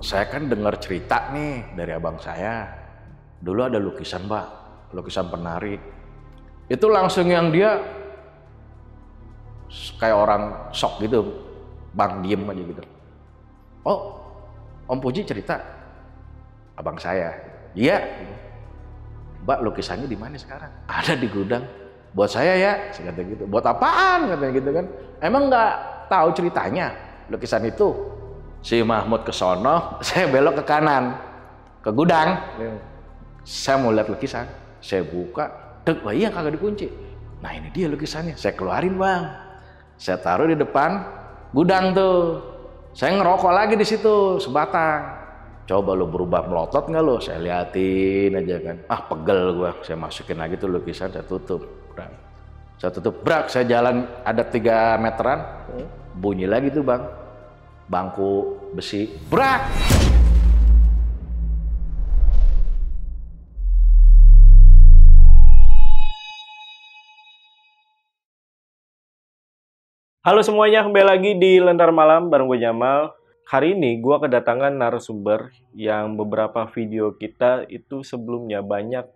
Saya kan dengar cerita nih dari abang saya. Dulu ada lukisan, Pak, lukisan penari. Itu langsung yang dia kayak orang shock gitu, Bang, diem aja gitu. Oh, Om Puji cerita, abang saya. Iya, Mbak, lukisannya di mana sekarang? Ada di gudang. Buat saya ya, saya kata gitu. Buat apaan? Katanya gitu kan. Emang nggak tahu ceritanya lukisan itu? Si Mahmud ke sono, saya belok ke kanan, ke gudang. Saya mau lihat lukisan, saya buka, wah iya kagak dikunci. Nah ini dia lukisannya, saya keluarin, Bang. Saya taruh di depan gudang tuh. Saya ngerokok lagi di situ sebatang. Coba lo berubah melotot nggak lo? Saya liatin aja kan. Ah pegel gua. Saya masukin lagi tuh lukisan, saya tutup. Saya tutup, brak. Saya jalan ada 3 meteran, bunyi lagi tuh, Bang. Bangku besi, brak. Halo semuanya, kembali lagi di Lentar Malam bareng gue Jamal. Hari ini gue kedatangan narasumber yang beberapa video kita itu sebelumnya banyak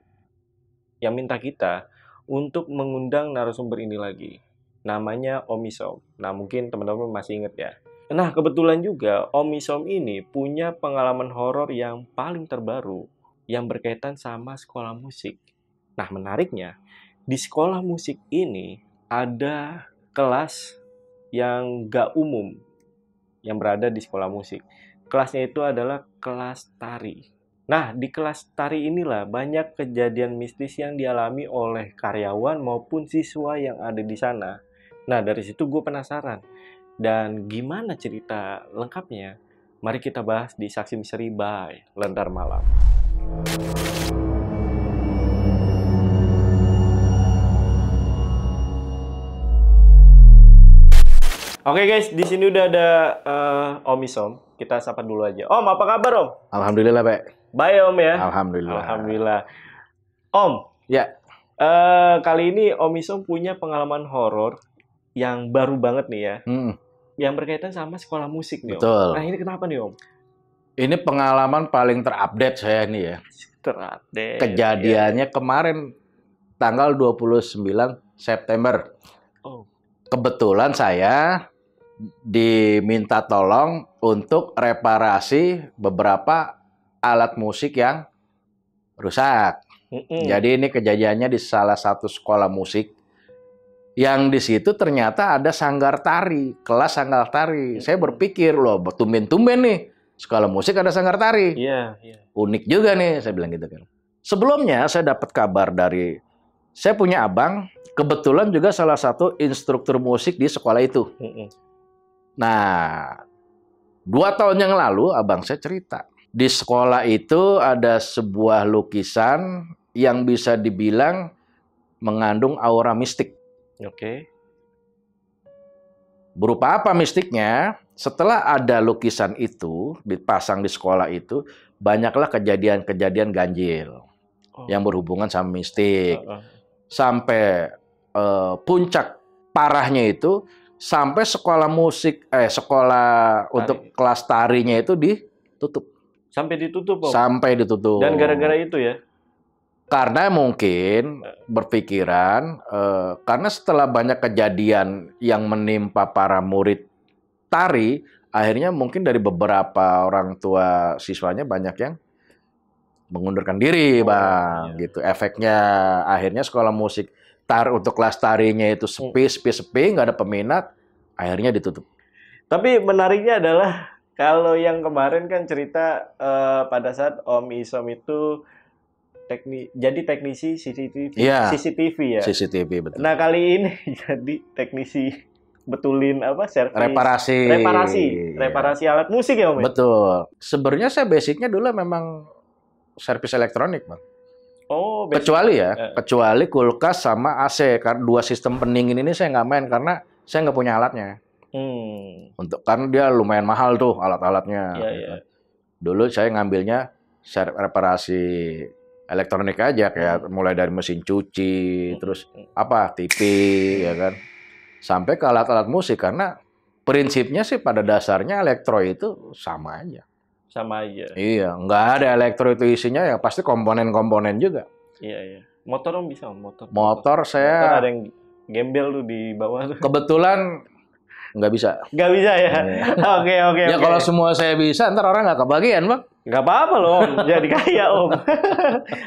yang minta kita untuk mengundang narasumber ini lagi. Namanya Om Isom. Nah mungkin teman-teman masih inget ya. Nah kebetulan juga Om Isom ini punya pengalaman horor yang paling terbaru yang berkaitan sama sekolah musik. Nah menariknya, di sekolah musik ini ada kelas yang gak umum yang berada di sekolah musik. Kelasnya itu adalah kelas tari. Nah, di kelas tari inilah banyak kejadian mistis yang dialami oleh karyawan maupun siswa yang ada di sana. Nah, dari situ gue penasaran. Dan gimana cerita lengkapnya? Mari kita bahas di Saksi Misteri by Lentar Malam. Oke guys, di sini udah ada Om Isom. Kita sapa dulu aja. Om, apa kabar Om? Alhamdulillah, Pak. Baik Om ya. Alhamdulillah. Alhamdulillah. Om, Ya. kali ini Om Isom punya pengalaman horor yang baru banget nih ya. Yang berkaitan sama sekolah musik nih Om. Betul. Nah ini kenapa nih Om? Ini pengalaman paling terupdate saya nih ya. Terupdate. Kejadiannya kemarin tanggal 29 September. Oh. Kebetulan saya diminta tolong untuk reparasi beberapa alat musik yang rusak. Jadi ini kejadiannya di salah satu sekolah musik yang di situ ternyata ada sanggar tari, kelas sanggar tari. Saya berpikir loh, tumben-tumben nih sekolah musik ada sanggar tari. Iya. Unik juga nih, saya bilang gitu kan. Sebelumnya saya dapat kabar dari, saya punya abang, kebetulan juga salah satu instruktur musik di sekolah itu. Nah, 2 tahun yang lalu abang saya cerita. Di sekolah itu ada sebuah lukisan yang bisa dibilang mengandung aura mistik. Oke. Berupa apa mistiknya? Setelah ada lukisan itu dipasang di sekolah itu, banyaklah kejadian-kejadian ganjil yang berhubungan sama mistik. Sampai puncak parahnya itu sampai sekolah musik sekolah tari. Untuk kelas tarinya itu ditutup. Sampai ditutup Om? Sampai ditutup. Dan gara-gara itu ya? Karena mungkin berpikiran karena setelah banyak kejadian yang menimpa para murid tari, akhirnya mungkin dari beberapa orang tua siswanya banyak yang mengundurkan diri, Bang. Iya. Gitu. Efeknya akhirnya sekolah musik untuk kelas tarinya itu sepi, nggak ada peminat, akhirnya ditutup. Tapi menariknya adalah kalau yang kemarin kan cerita pada saat Om Isom itu jadi teknisi CCTV, Iya, CCTV ya. CCTV betul. Nah kali ini jadi teknisi betulin servis reparasi alat musik ya Om. Betul. Sebenarnya saya basicnya dulu memang servis elektronik, Bang. Oh, kecuali kulkas sama AC. Karena 2 sistem pendingin ini saya nggak main karena saya nggak punya alatnya. Karena dia lumayan mahal tuh alat-alatnya. Iya. Dulu saya ngambilnya reparasi elektronik aja, kayak mulai dari mesin cuci, terus TV, ya kan, sampai ke alat-alat musik. Karena prinsipnya sih pada dasarnya elektro itu sama aja. sama aja. Iya, nggak ada elektro itu isinya ya pasti komponen-komponen juga. Iya, iya. Motor Om bisa, Om? Motor Motor saya motor ada yang gembel tuh di bawah tuh. kebetulan nggak bisa. Nggak bisa ya? Iya. Oke, oke, Ya oke. kalau semua saya bisa, ntar orang nggak kebagian, Bang. Nggak apa-apa loh, Om. Jadi kaya, Om.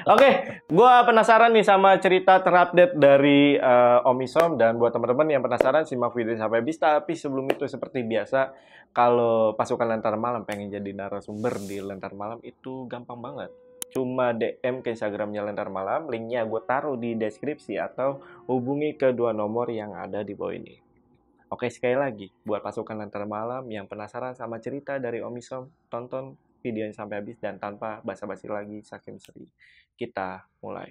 Oke, gua penasaran nih sama cerita terupdate dari Om Isom. Dan buat teman-teman yang penasaran, simak video sampai habis. Tapi sebelum itu, seperti biasa, kalau pasukan Lentera Malam pengen jadi narasumber di Lentera Malam, itu gampang banget. Cuma DM ke Instagramnya Lentera Malam, linknya gue taruh di deskripsi, atau hubungi ke 2 nomor yang ada di bawah ini. Oke, sekali lagi, buat pasukan Lentera Malam yang penasaran sama cerita dari Om Isom, tonton videonya sampai habis dan tanpa basa-basi lagi, saking seri. Kita mulai.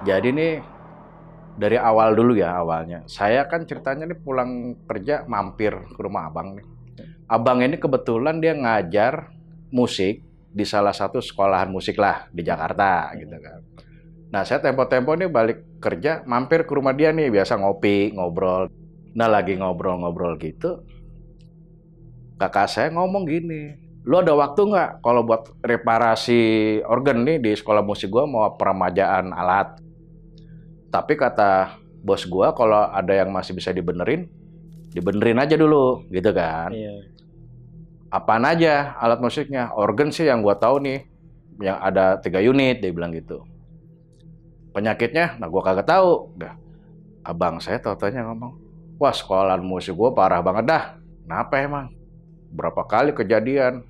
Jadi nih dari awal dulu ya awalnya. Saya kan ceritanya nih pulang kerja mampir ke rumah abang nih. Abang ini kebetulan dia ngajar musik di salah satu sekolahan musik lah di Jakarta gitu kan. Nah saya tempo-tempo nih balik kerja mampir ke rumah dia nih biasa ngopi ngobrol. Nah lagi ngobrol-ngobrol gitu, kakak saya ngomong gini, lu ada waktu nggak kalau buat reparasi organ nih di sekolah musik gua mau peremajaan alat. Tapi kata bos gua kalau ada yang masih bisa dibenerin aja dulu, gitu kan. Iya. Apaan aja alat musiknya? Organ sih yang gua tahu nih, yang ada 3 unit, dia bilang gitu. Penyakitnya, nah gua kagak tahu. Dah, abang saya tau-taunya ngomong, wah sekolahan musik gua parah banget dah. Kenapa emang? Berapa kali kejadian?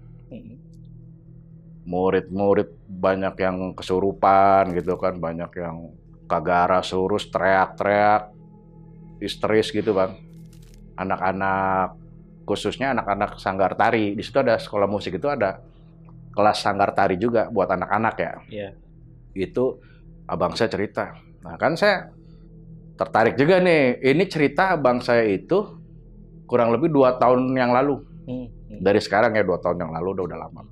Murid-murid banyak yang kesurupan gitu kan, banyak yang kagak surus, teriak-teriak, histeris gitu bang. Anak-anak, khususnya anak-anak sanggar tari. Di situ ada sekolah musik itu ada kelas sanggar tari juga buat anak-anak ya. Iya. Itu abang saya cerita. Nah kan saya tertarik juga nih. Ini cerita abang saya itu kurang lebih 2 tahun yang lalu. Dari sekarang ya 2 tahun yang lalu udah lama.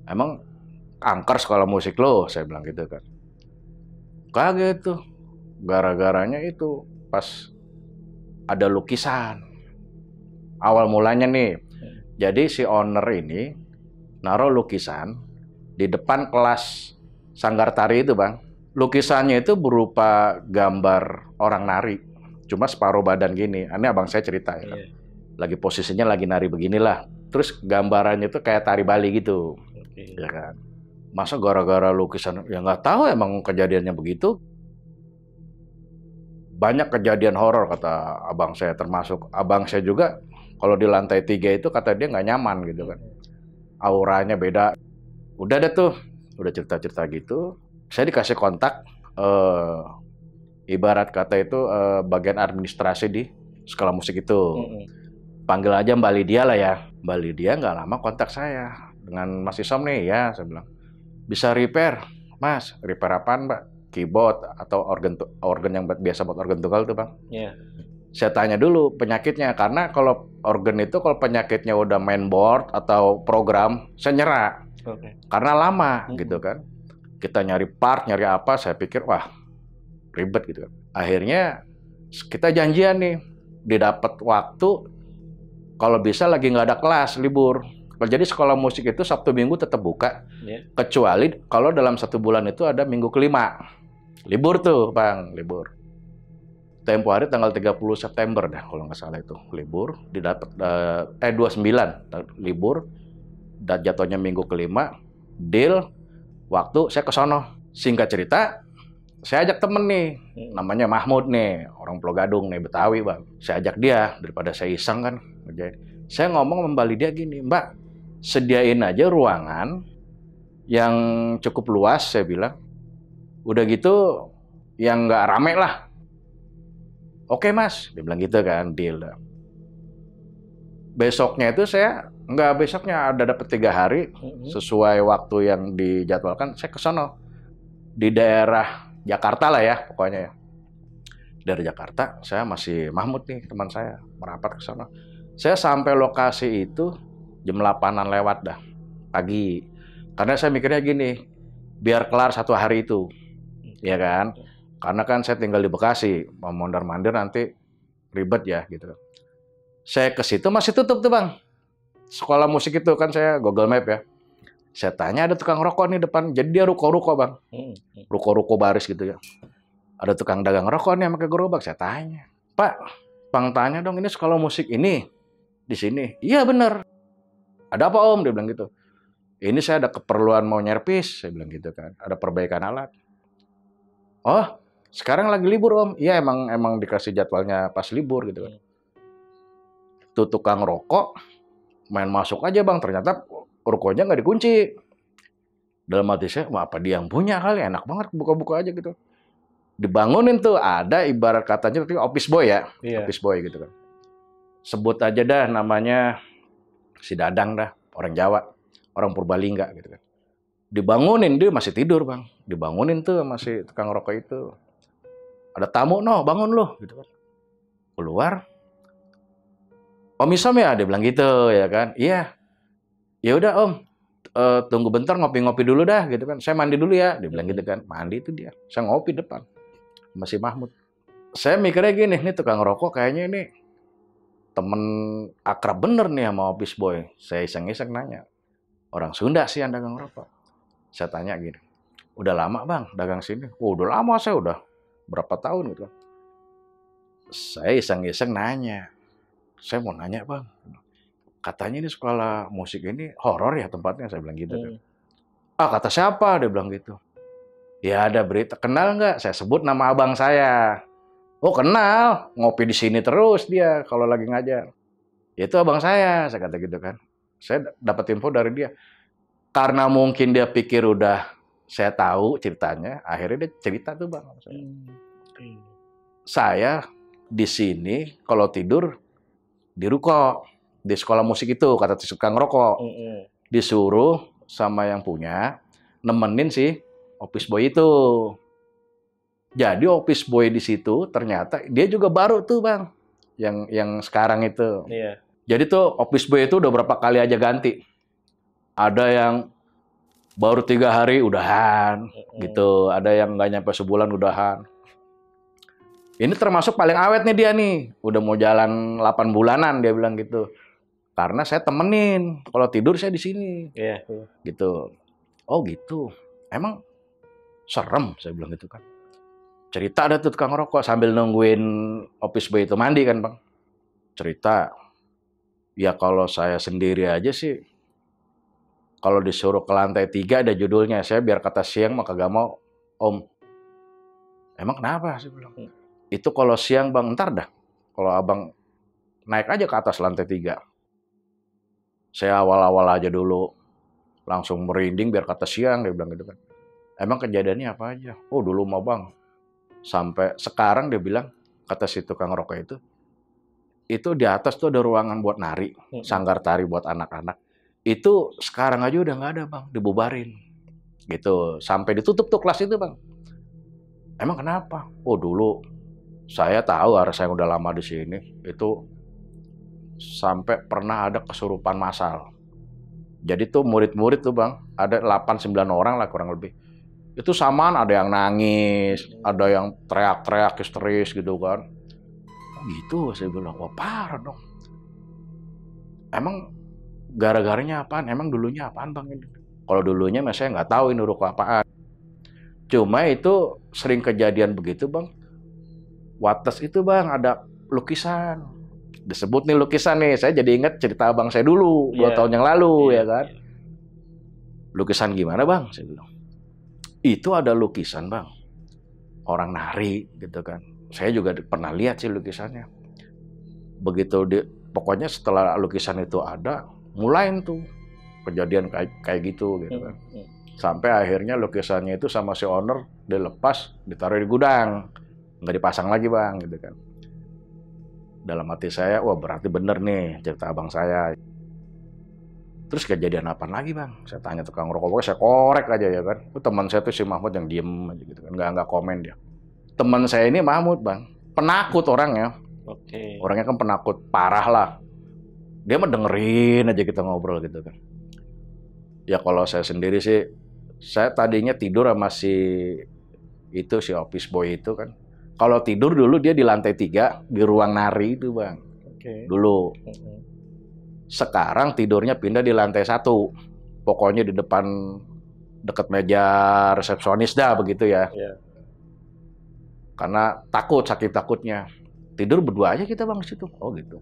Emang angker sekolah musik lo, saya bilang gitu kan. Kaget tuh, gara-garanya itu pas ada lukisan. Awal mulanya nih, jadi si owner ini naruh lukisan di depan kelas sanggar tari itu bang. Lukisannya itu berupa gambar orang nari, cuma separuh badan gini. Ini abang saya cerita ya kan. Lagi posisinya lagi nari beginilah. Terus gambarannya itu kayak tari Bali gitu, ya kan. Masa gara-gara lukisan, ya nggak tahu emang kejadiannya begitu. Banyak kejadian horor kata abang saya, termasuk abang saya juga kalau di lantai 3 itu kata dia nggak nyaman gitu kan. Auranya beda. Udah deh tuh, udah cerita-cerita gitu. Saya dikasih kontak, ibarat kata itu bagian administrasi di sekolah musik itu. Panggil aja Mbak Lydia lah ya. Mbak Lydia nggak lama kontak saya. Dengan Mas Isom nih ya, saya bilang. Bisa repair, Mas. Repair apaan, Mbak? Keyboard atau organ yang biasa buat organ tunggal tuh, Bang? Iya. Saya tanya dulu penyakitnya, karena kalau organ itu kalau penyakitnya udah mainboard atau program, saya nyerah. Karena lama gitu kan. Kita nyari part, nyari apa, saya pikir wah ribet gitu kan. Akhirnya kita janjian nih, didapat waktu kalau bisa lagi nggak ada kelas, libur. Jadi sekolah musik itu Sabtu Minggu tetap buka, kecuali kalau dalam 1 bulan itu ada minggu kelima. Libur tuh, Bang, libur. Tempo hari tanggal 30 September dah, kalau nggak salah itu. Libur, didapat 29, libur, dan jatuhnya minggu kelima, deal, waktu, saya ke sono. Singkat cerita, saya ajak temen nih, namanya Mahmud nih, orang Pulau Gadung nih, Betawi, Bang. Saya ajak dia, daripada saya iseng kan. Saya ngomong sama Mbak Lydia gini, Mbak, sediain aja ruangan yang cukup luas, saya bilang. Udah gitu, yang nggak rame lah. Oke mas, dia bilang gitu kan, deal. Besoknya itu saya, nggak besoknya, ada dapat 3 hari, sesuai waktu yang dijadwalkan, saya ke sono. Di daerah Jakarta lah ya, pokoknya ya. Dari Jakarta, saya masih Mahmud nih, teman saya, merapat ke sono. Saya sampai lokasi itu jam 8-an lewat dah, pagi. Karena saya mikirnya gini, biar kelar 1 hari itu, ya kan? Karena kan saya tinggal di Bekasi, mau mondar-mandir nanti ribet ya, gitu. Saya ke situ masih tutup tuh bang. Sekolah musik itu kan saya Google Map ya. Saya tanya ada tukang rokok nih depan. Jadi dia ruko-ruko bang. Ruko-ruko baris gitu ya. Ada tukang dagang rokok nih pakai gerobak. Saya tanya, Pak, bang tanya dong ini sekolah musik ini di sini. Iya bener. Ada apa om? Dia bilang gitu. Ini saya ada keperluan mau nyerpis. Saya bilang gitu kan. Ada perbaikan alat. Oh, sekarang lagi libur om. Iya emang dikasih jadwalnya pas libur gitu kan. Tuh tukang rokok main masuk aja bang, ternyata rukonya nggak dikunci. Dalam hati saya, wah apa dia yang punya kali, enak banget buka-buka aja gitu. Dibangunin tuh, ada ibarat katanya office boy ya, office boy gitu kan. Sebut aja dah namanya si Dadang dah, orang Jawa, orang Purbalingga gitu kan. Dibangunin, dia masih tidur bang. Dibangunin tuh masih tukang rokok itu. Ada tamu, no bangun loh gitu kan. Keluar, Om Isom ya, dia bilang gitu ya kan. Iya. Ya udah Om, tunggu bentar ngopi-ngopi dulu dah gitu kan. Saya mandi dulu ya, dia bilang gitu kan. Mandi itu dia. Saya ngopi depan. Masih Mahmud. Saya mikirnya gini, nih tukang rokok kayaknya ini temen akrab bener nih sama office boy. Saya iseng-iseng nanya. Orang Sunda sih yang dagang rokok. Saya tanya gini, udah lama bang dagang sini? Oh udah lama, saya udah berapa tahun gitu kan. Saya iseng-iseng nanya. Saya mau nanya bang, katanya ini sekolah musik ini horor ya tempatnya, saya bilang gitu kan. Ah kata siapa? Dia bilang gitu. Ya ada berita, kenal nggak? Saya sebut nama abang saya. Oh kenal, ngopi di sini terus dia kalau lagi ngajar. Itu abang saya kata gitu kan. Saya dapat info dari dia. Karena mungkin dia pikir udah saya tahu ceritanya, akhirnya dia cerita tuh bang. Saya di sini kalau tidur di ruko, di sekolah musik itu, kata tukang rokok. Disuruh sama yang punya, nemenin si office boy itu. Jadi office boy di situ, ternyata dia juga baru tuh bang, yang sekarang itu. Iya. Jadi tuh office boy itu udah berapa kali aja ganti. Ada yang baru 3 hari udahan, gitu. Ada yang nggak nyampe sebulan udahan. Ini termasuk paling awet nih dia nih. Udah mau jalan 8 bulanan dia bilang gitu. Karena saya temenin. Kalau tidur saya di sini. Iya. Gitu. Oh gitu. Emang serem saya bilang gitu kan. Cerita ada tuh tukang rokok sambil nungguin office boy itu mandi kan bang. Cerita. Ya kalau saya sendiri aja sih. Kalau disuruh ke lantai 3 ada judulnya. Saya biar kata siang mah kagak mau. Om. Emang kenapa saya bilang. Itu kalau siang bang, ntar dah. Kalau abang naik aja ke atas lantai 3. Saya awal-awal aja dulu. Langsung merinding biar kata siang, dia bilang gitu kan. Emang kejadiannya apa aja? Oh dulu mah bang. Sampai sekarang dia bilang, kata si tukang rokok itu di atas tuh ada ruangan buat nari. Sanggar tari buat anak-anak. Itu sekarang aja udah nggak ada bang, dibubarin. Gitu. Sampai ditutup tuh kelas itu bang. Emang kenapa? Oh dulu saya tahu, karena saya udah lama di sini, itu sampai pernah ada kesurupan massal. Jadi tuh murid-murid tuh bang, ada 8-9 orang lah kurang lebih. Itu samaan, ada yang nangis, ada yang teriak-teriak histeris gitu kan. Oh gitu, saya bilang, wah parah dong. Emang gara-garanya apaan? Emang dulunya apaan bang ini? Kalau dulunya saya nggak tahu ini ruko apaan. Cuma itu sering kejadian begitu bang. Wates itu bang ada lukisan, disebut nih lukisan nih, saya jadi ingat cerita abang saya dulu 2 tahun yang lalu ya kan. Lukisan gimana bang? Saya bilang itu ada lukisan bang, orang nari gitu kan. Saya juga pernah lihat sih lukisannya. Begitu pokoknya setelah lukisan itu ada, mulai tuh kejadian kayak gitu kan. Sampai akhirnya lukisannya itu sama si owner dilepas, ditaruh di gudang. Nggak dipasang lagi bang gitu kan. Dalam hati saya, wah berarti bener nih cerita abang saya. Terus kejadian apa lagi bang? Saya tanya tukang rokok, pokoknya saya korek aja ya kan. Teman saya tuh si Mahmud yang diem aja gitu kan, nggak komen dia. Teman saya ini Mahmud bang, penakut orangnya. Oke. Orangnya kan penakut parah lah. Dia mah dengerin aja kita ngobrol gitu kan. Ya kalau saya sendiri sih, saya tadinya tidur sama si office boy itu kan. Kalau tidur dulu dia di lantai 3 di ruang nari itu bang. Oke. Dulu. Sekarang tidurnya pindah di lantai 1. Pokoknya di depan dekat meja resepsionis dah begitu ya. Iya. Karena takut, saking takutnya. Tidur berdua aja kita bang di situ. Oh gitu.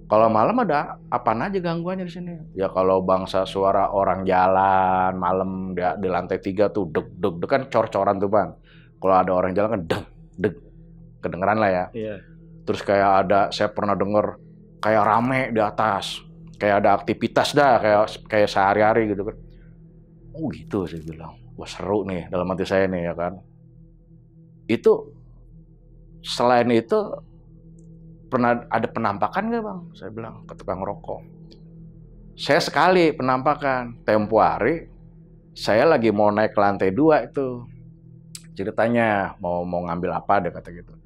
Kalau malam ada apaan aja gangguannya di sini? Ya kalau bangsa suara orang jalan malam di lantai 3 tuh deg kan cor-coran tuh bang. Kalau ada orang jalan kan deg kedengeran lah ya. Iya. Terus kayak ada, saya pernah denger kayak rame di atas, kayak ada aktivitas dah, kayak sehari-hari gitu kan. Oh gitu saya bilang. Wah seru nih dalam hati saya nih ya kan. Itu selain itu pernah ada penampakan nggak bang? Saya bilang ke tukang rokok. Saya sekali penampakan. Tempo hari saya lagi mau naik ke lantai 2 itu. Ceritanya mau ngambil apa deh kata gitu.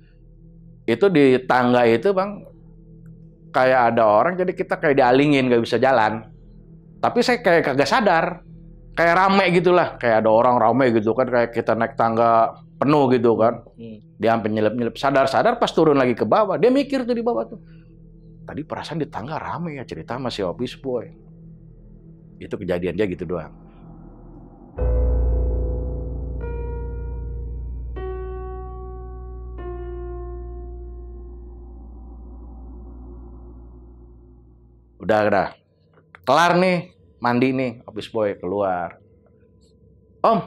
Itu di tangga itu bang, kayak ada orang jadi kita kayak dialingin nggak bisa jalan. Tapi saya kayak kagak sadar. Kayak rame gitulah, kayak ada orang rame gitu kan, kayak kita naik tangga penuh gitu kan. Dia sampai nyelip-nyelip, sadar-sadar pas turun lagi ke bawah, dia mikir tuh di bawah tuh. Tadi perasaan di tangga rame ya, cerita sama si office boy. Itu kejadian dia gitu doang. Udah. Kelar nih, mandi nih, office boy keluar. Om,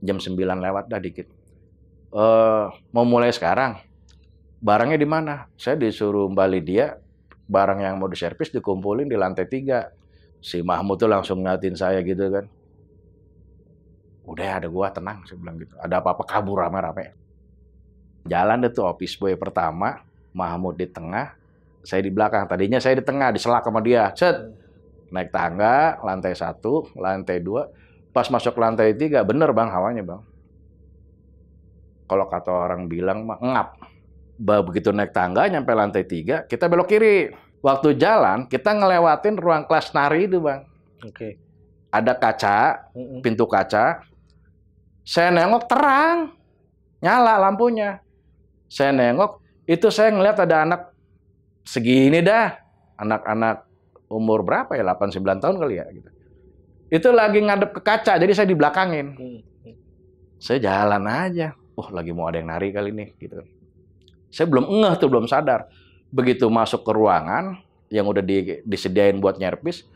jam 9 lewat dah dikit. Mau mulai sekarang. Barangnya di mana? Saya disuruh Mbak Lydia, barang yang mau diservis dikumpulin di lantai 3. Si Mahmud tuh langsung ngatin saya gitu kan. Udah ada gua, tenang, saya bilang gitu. Ada apa-apa kabur rame-rame. Jalan deh tuh office boy pertama, Mahmud di tengah, saya di belakang. Tadinya saya di tengah, diselak sama dia. Set. Naik tangga, lantai 1, lantai 2. Pas masuk lantai 3, bener bang hawanya bang. Kalau kata orang bilang mah ngap. Begitu naik tangga, nyampe lantai 3, kita belok kiri. Waktu jalan, kita ngelewatin ruang kelas nari itu bang. Oke. Ada kaca, pintu kaca. Saya nengok terang. Nyala lampunya. Saya nengok, itu saya ngeliat ada anak segini dah. Anak-anak umur berapa ya? 8-9 tahun kali ya gitu. Itu lagi ngadep ke kaca, jadi saya dibelakangin. Saya jalan aja. Lagi mau ada yang nari kali nih gitu. Saya belum ngeh tuh, belum sadar. Begitu masuk ke ruangan yang udah disediain buat nyervis,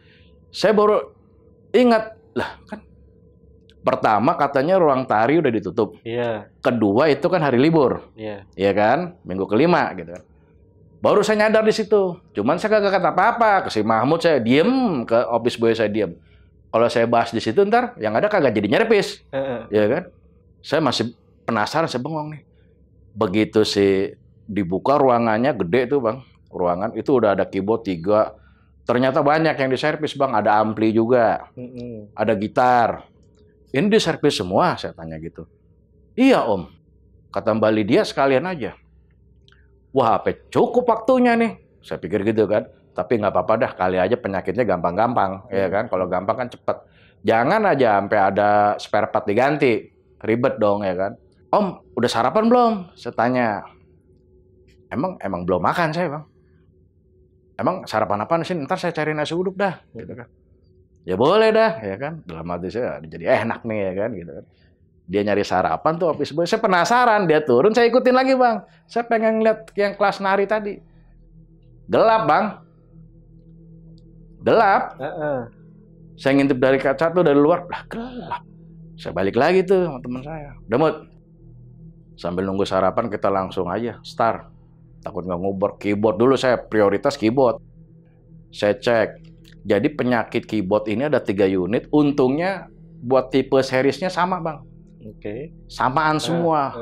saya baru ingat, lah kan pertama katanya ruang tari udah ditutup. Iya. Kedua itu kan hari libur. Iya. Iya kan? Minggu kelima gitu kan. Baru saya nyadar di situ. Cuman saya kagak kata apa-apa. Ke si Mahmud saya diem, ke office boy saya diem. Kalau saya bahas di situ ntar yang ada kagak jadi nyervis. Iya kan? Saya masih penasaran, saya bengong nih. Begitu sih dibuka ruangannya gede tuh bang. Ruangan itu udah ada keyboard 3. Ternyata banyak yang diservis bang. Ada ampli juga. Ada gitar. Ini diservis semua, saya tanya gitu. Iya om. Kata Mbak Lydia sekalian aja. Wah, apa cukup waktunya nih? Saya pikir gitu kan. Tapi nggak apa-apa dah, kali aja penyakitnya gampang-gampang, ya kan? Kalau gampang kan cepet. Jangan aja sampai ada spare part diganti, ribet dong, ya kan? Om, udah sarapan belum? Saya tanya. Emang belum makan saya bang. Emang sarapan apa sih? Ntar saya cari nasi uduk dah, gitu kan? Ya boleh dah, ya kan? Dalam hati saya jadi enak nih, ya kan? Gitu kan? Dia nyari sarapan tuh office boy. Saya penasaran, dia turun, saya ikutin lagi bang. Saya pengen lihat yang kelas nari tadi. Gelap bang. Gelap. Saya ngintip dari kaca tuh dari luar, lah gelap. Saya balik lagi tuh sama teman saya. Udah Mut. Sambil nunggu sarapan kita langsung aja start. Takut nggak nguber. Keyboard dulu saya prioritas keyboard. Saya cek. Jadi penyakit keyboard ini ada 3 unit. Untungnya buat tipe seriesnya sama bang. Oke. Samaan semua.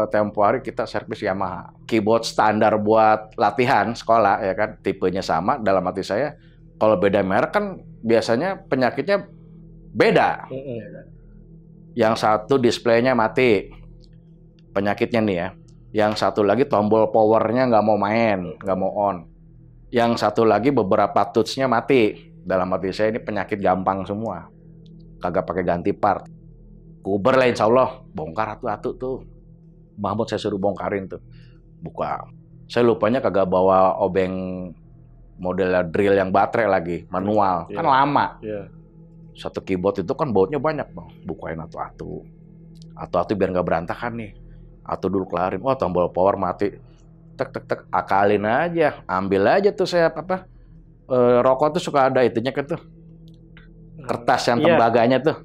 Tempo hari kita servis Yamaha. Keyboard standar buat latihan sekolah ya kan, tipenya sama. Dalam hati saya, kalau beda merek kan biasanya penyakitnya beda. Yang satu displaynya mati, penyakitnya nih ya. Yang satu lagi tombol powernya nggak mau main, nggak mau on. Yang satu lagi beberapa touch-nya mati. Dalam hati saya ini penyakit gampang semua. Kagak pakai ganti part. Kuber lah insya Allah. Bongkar atu-atu tuh. Mahmud saya suruh bongkarin tuh. Buka. Saya lupanya kagak bawa obeng model drill yang baterai lagi. Manual. Kan lama. Satu keyboard itu kan bautnya banyak bang. Bukain atu-atu. Atu-atu biar nggak berantakan nih. Atu dulu kelarin. Oh tombol power mati. Tek. Akalin aja. Ambil aja tuh saya apa. Rokok tuh suka ada itunya kan tuh. Kertas yang tembaganya tuh.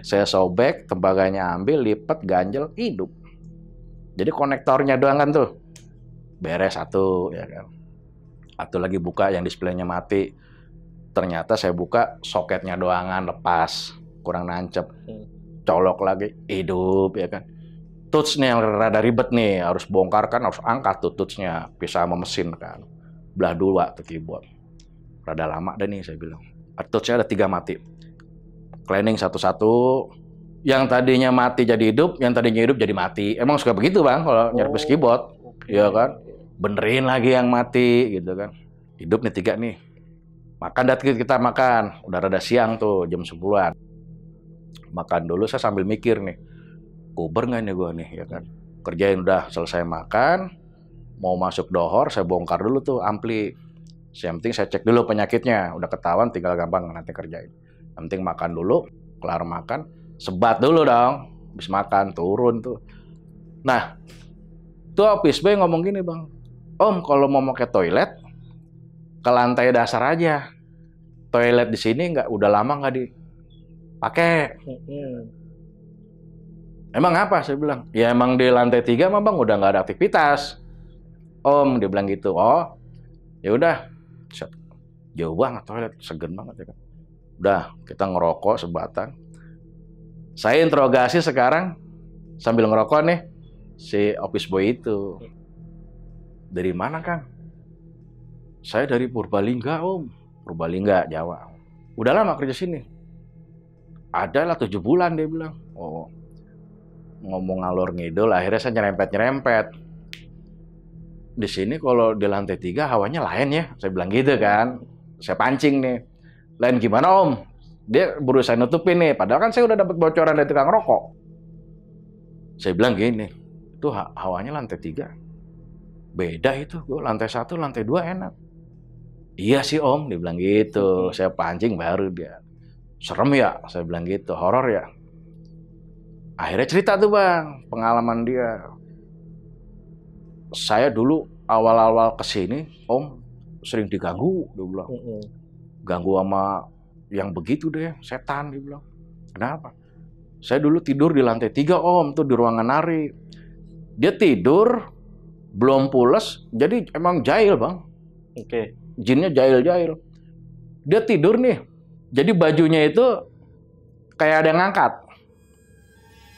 Saya sobek, tembaganya ambil, lipat, ganjel, hidup. Jadi konektornya doang kan tuh. Beres satu ya kan. Satu lagi buka yang displaynya mati. Ternyata saya buka soketnya doangan lepas, kurang nancep. Colok lagi, hidup ya kan. Touch-nya yang rada ribet nih, harus bongkar kan, harus angkat tuh touch-nya, pisah sama mesin kan. Belah dua tuh keyboard. Rada lama deh nih saya bilang. Touch-nya ada 3 mati. Cleaning satu-satu. Yang tadinya mati jadi hidup, yang tadinya hidup jadi mati. Emang suka begitu bang kalau nyervis keyboard. Iya kan. Benerin lagi yang mati gitu kan. Hidup nih 3 nih. Makan kita makan. Udah rada siang tuh jam 10-an. Makan dulu saya sambil mikir nih. Kuber nggak nih gue nih ya kan. Kerjain udah selesai makan. Mau masuk dohor saya bongkar dulu tuh ampli. Yang penting saya cek dulu penyakitnya. Udah ketahuan tinggal gampang nanti kerjain. Yang penting makan dulu. Kelar makan. Sebat dulu dong. Habis makan turun tuh. Nah. Tuh office boy ngomong gini bang. Om kalau mau pakai toilet. Ke lantai dasar aja. Toilet di sini udah lama nggak dipakai. Emang apa? Saya bilang. Ya emang di lantai 3 mah bang udah nggak ada aktivitas. Om dia bilang gitu. Oh. Ya udah. Jauh banget toilet, segen banget ya kan. Udah, kita ngerokok sebatang. Saya interogasi sekarang sambil ngerokok nih si office boy itu. Dari mana Kang? Saya dari Purbalingga Om. Purbalingga, Jawa. Udah lama kerja sini. Adalah 7 bulan dia bilang. Oh, ngomong ngalor ngidul, akhirnya saya nyerempet. Di sini kalau di lantai 3 hawanya lain ya. Saya bilang gitu kan. Saya pancing nih. Lain gimana Om? Dia berusaha nutupin nih. Padahal kan saya udah dapat bocoran dari tukang rokok. Saya bilang gini. Itu hawanya lantai 3. Beda itu. Lantai 1, lantai 2 enak. Iya sih Om. Dia bilang gitu. Saya pancing baru dia. Serem ya? Saya bilang gitu. Horor ya? Akhirnya cerita tuh bang. Pengalaman dia. Saya dulu awal-awal kesini Om. Sering diganggu, dia bilang. Ganggu sama yang begitu deh, setan, dia bilang. Kenapa? Saya dulu tidur di lantai 3, Om, tuh di ruangan Nari. Dia tidur, belum pules, jadi emang jahil, Bang. Jinnya jahil-jahil. Dia tidur nih, jadi bajunya itu kayak ada yang ngangkat.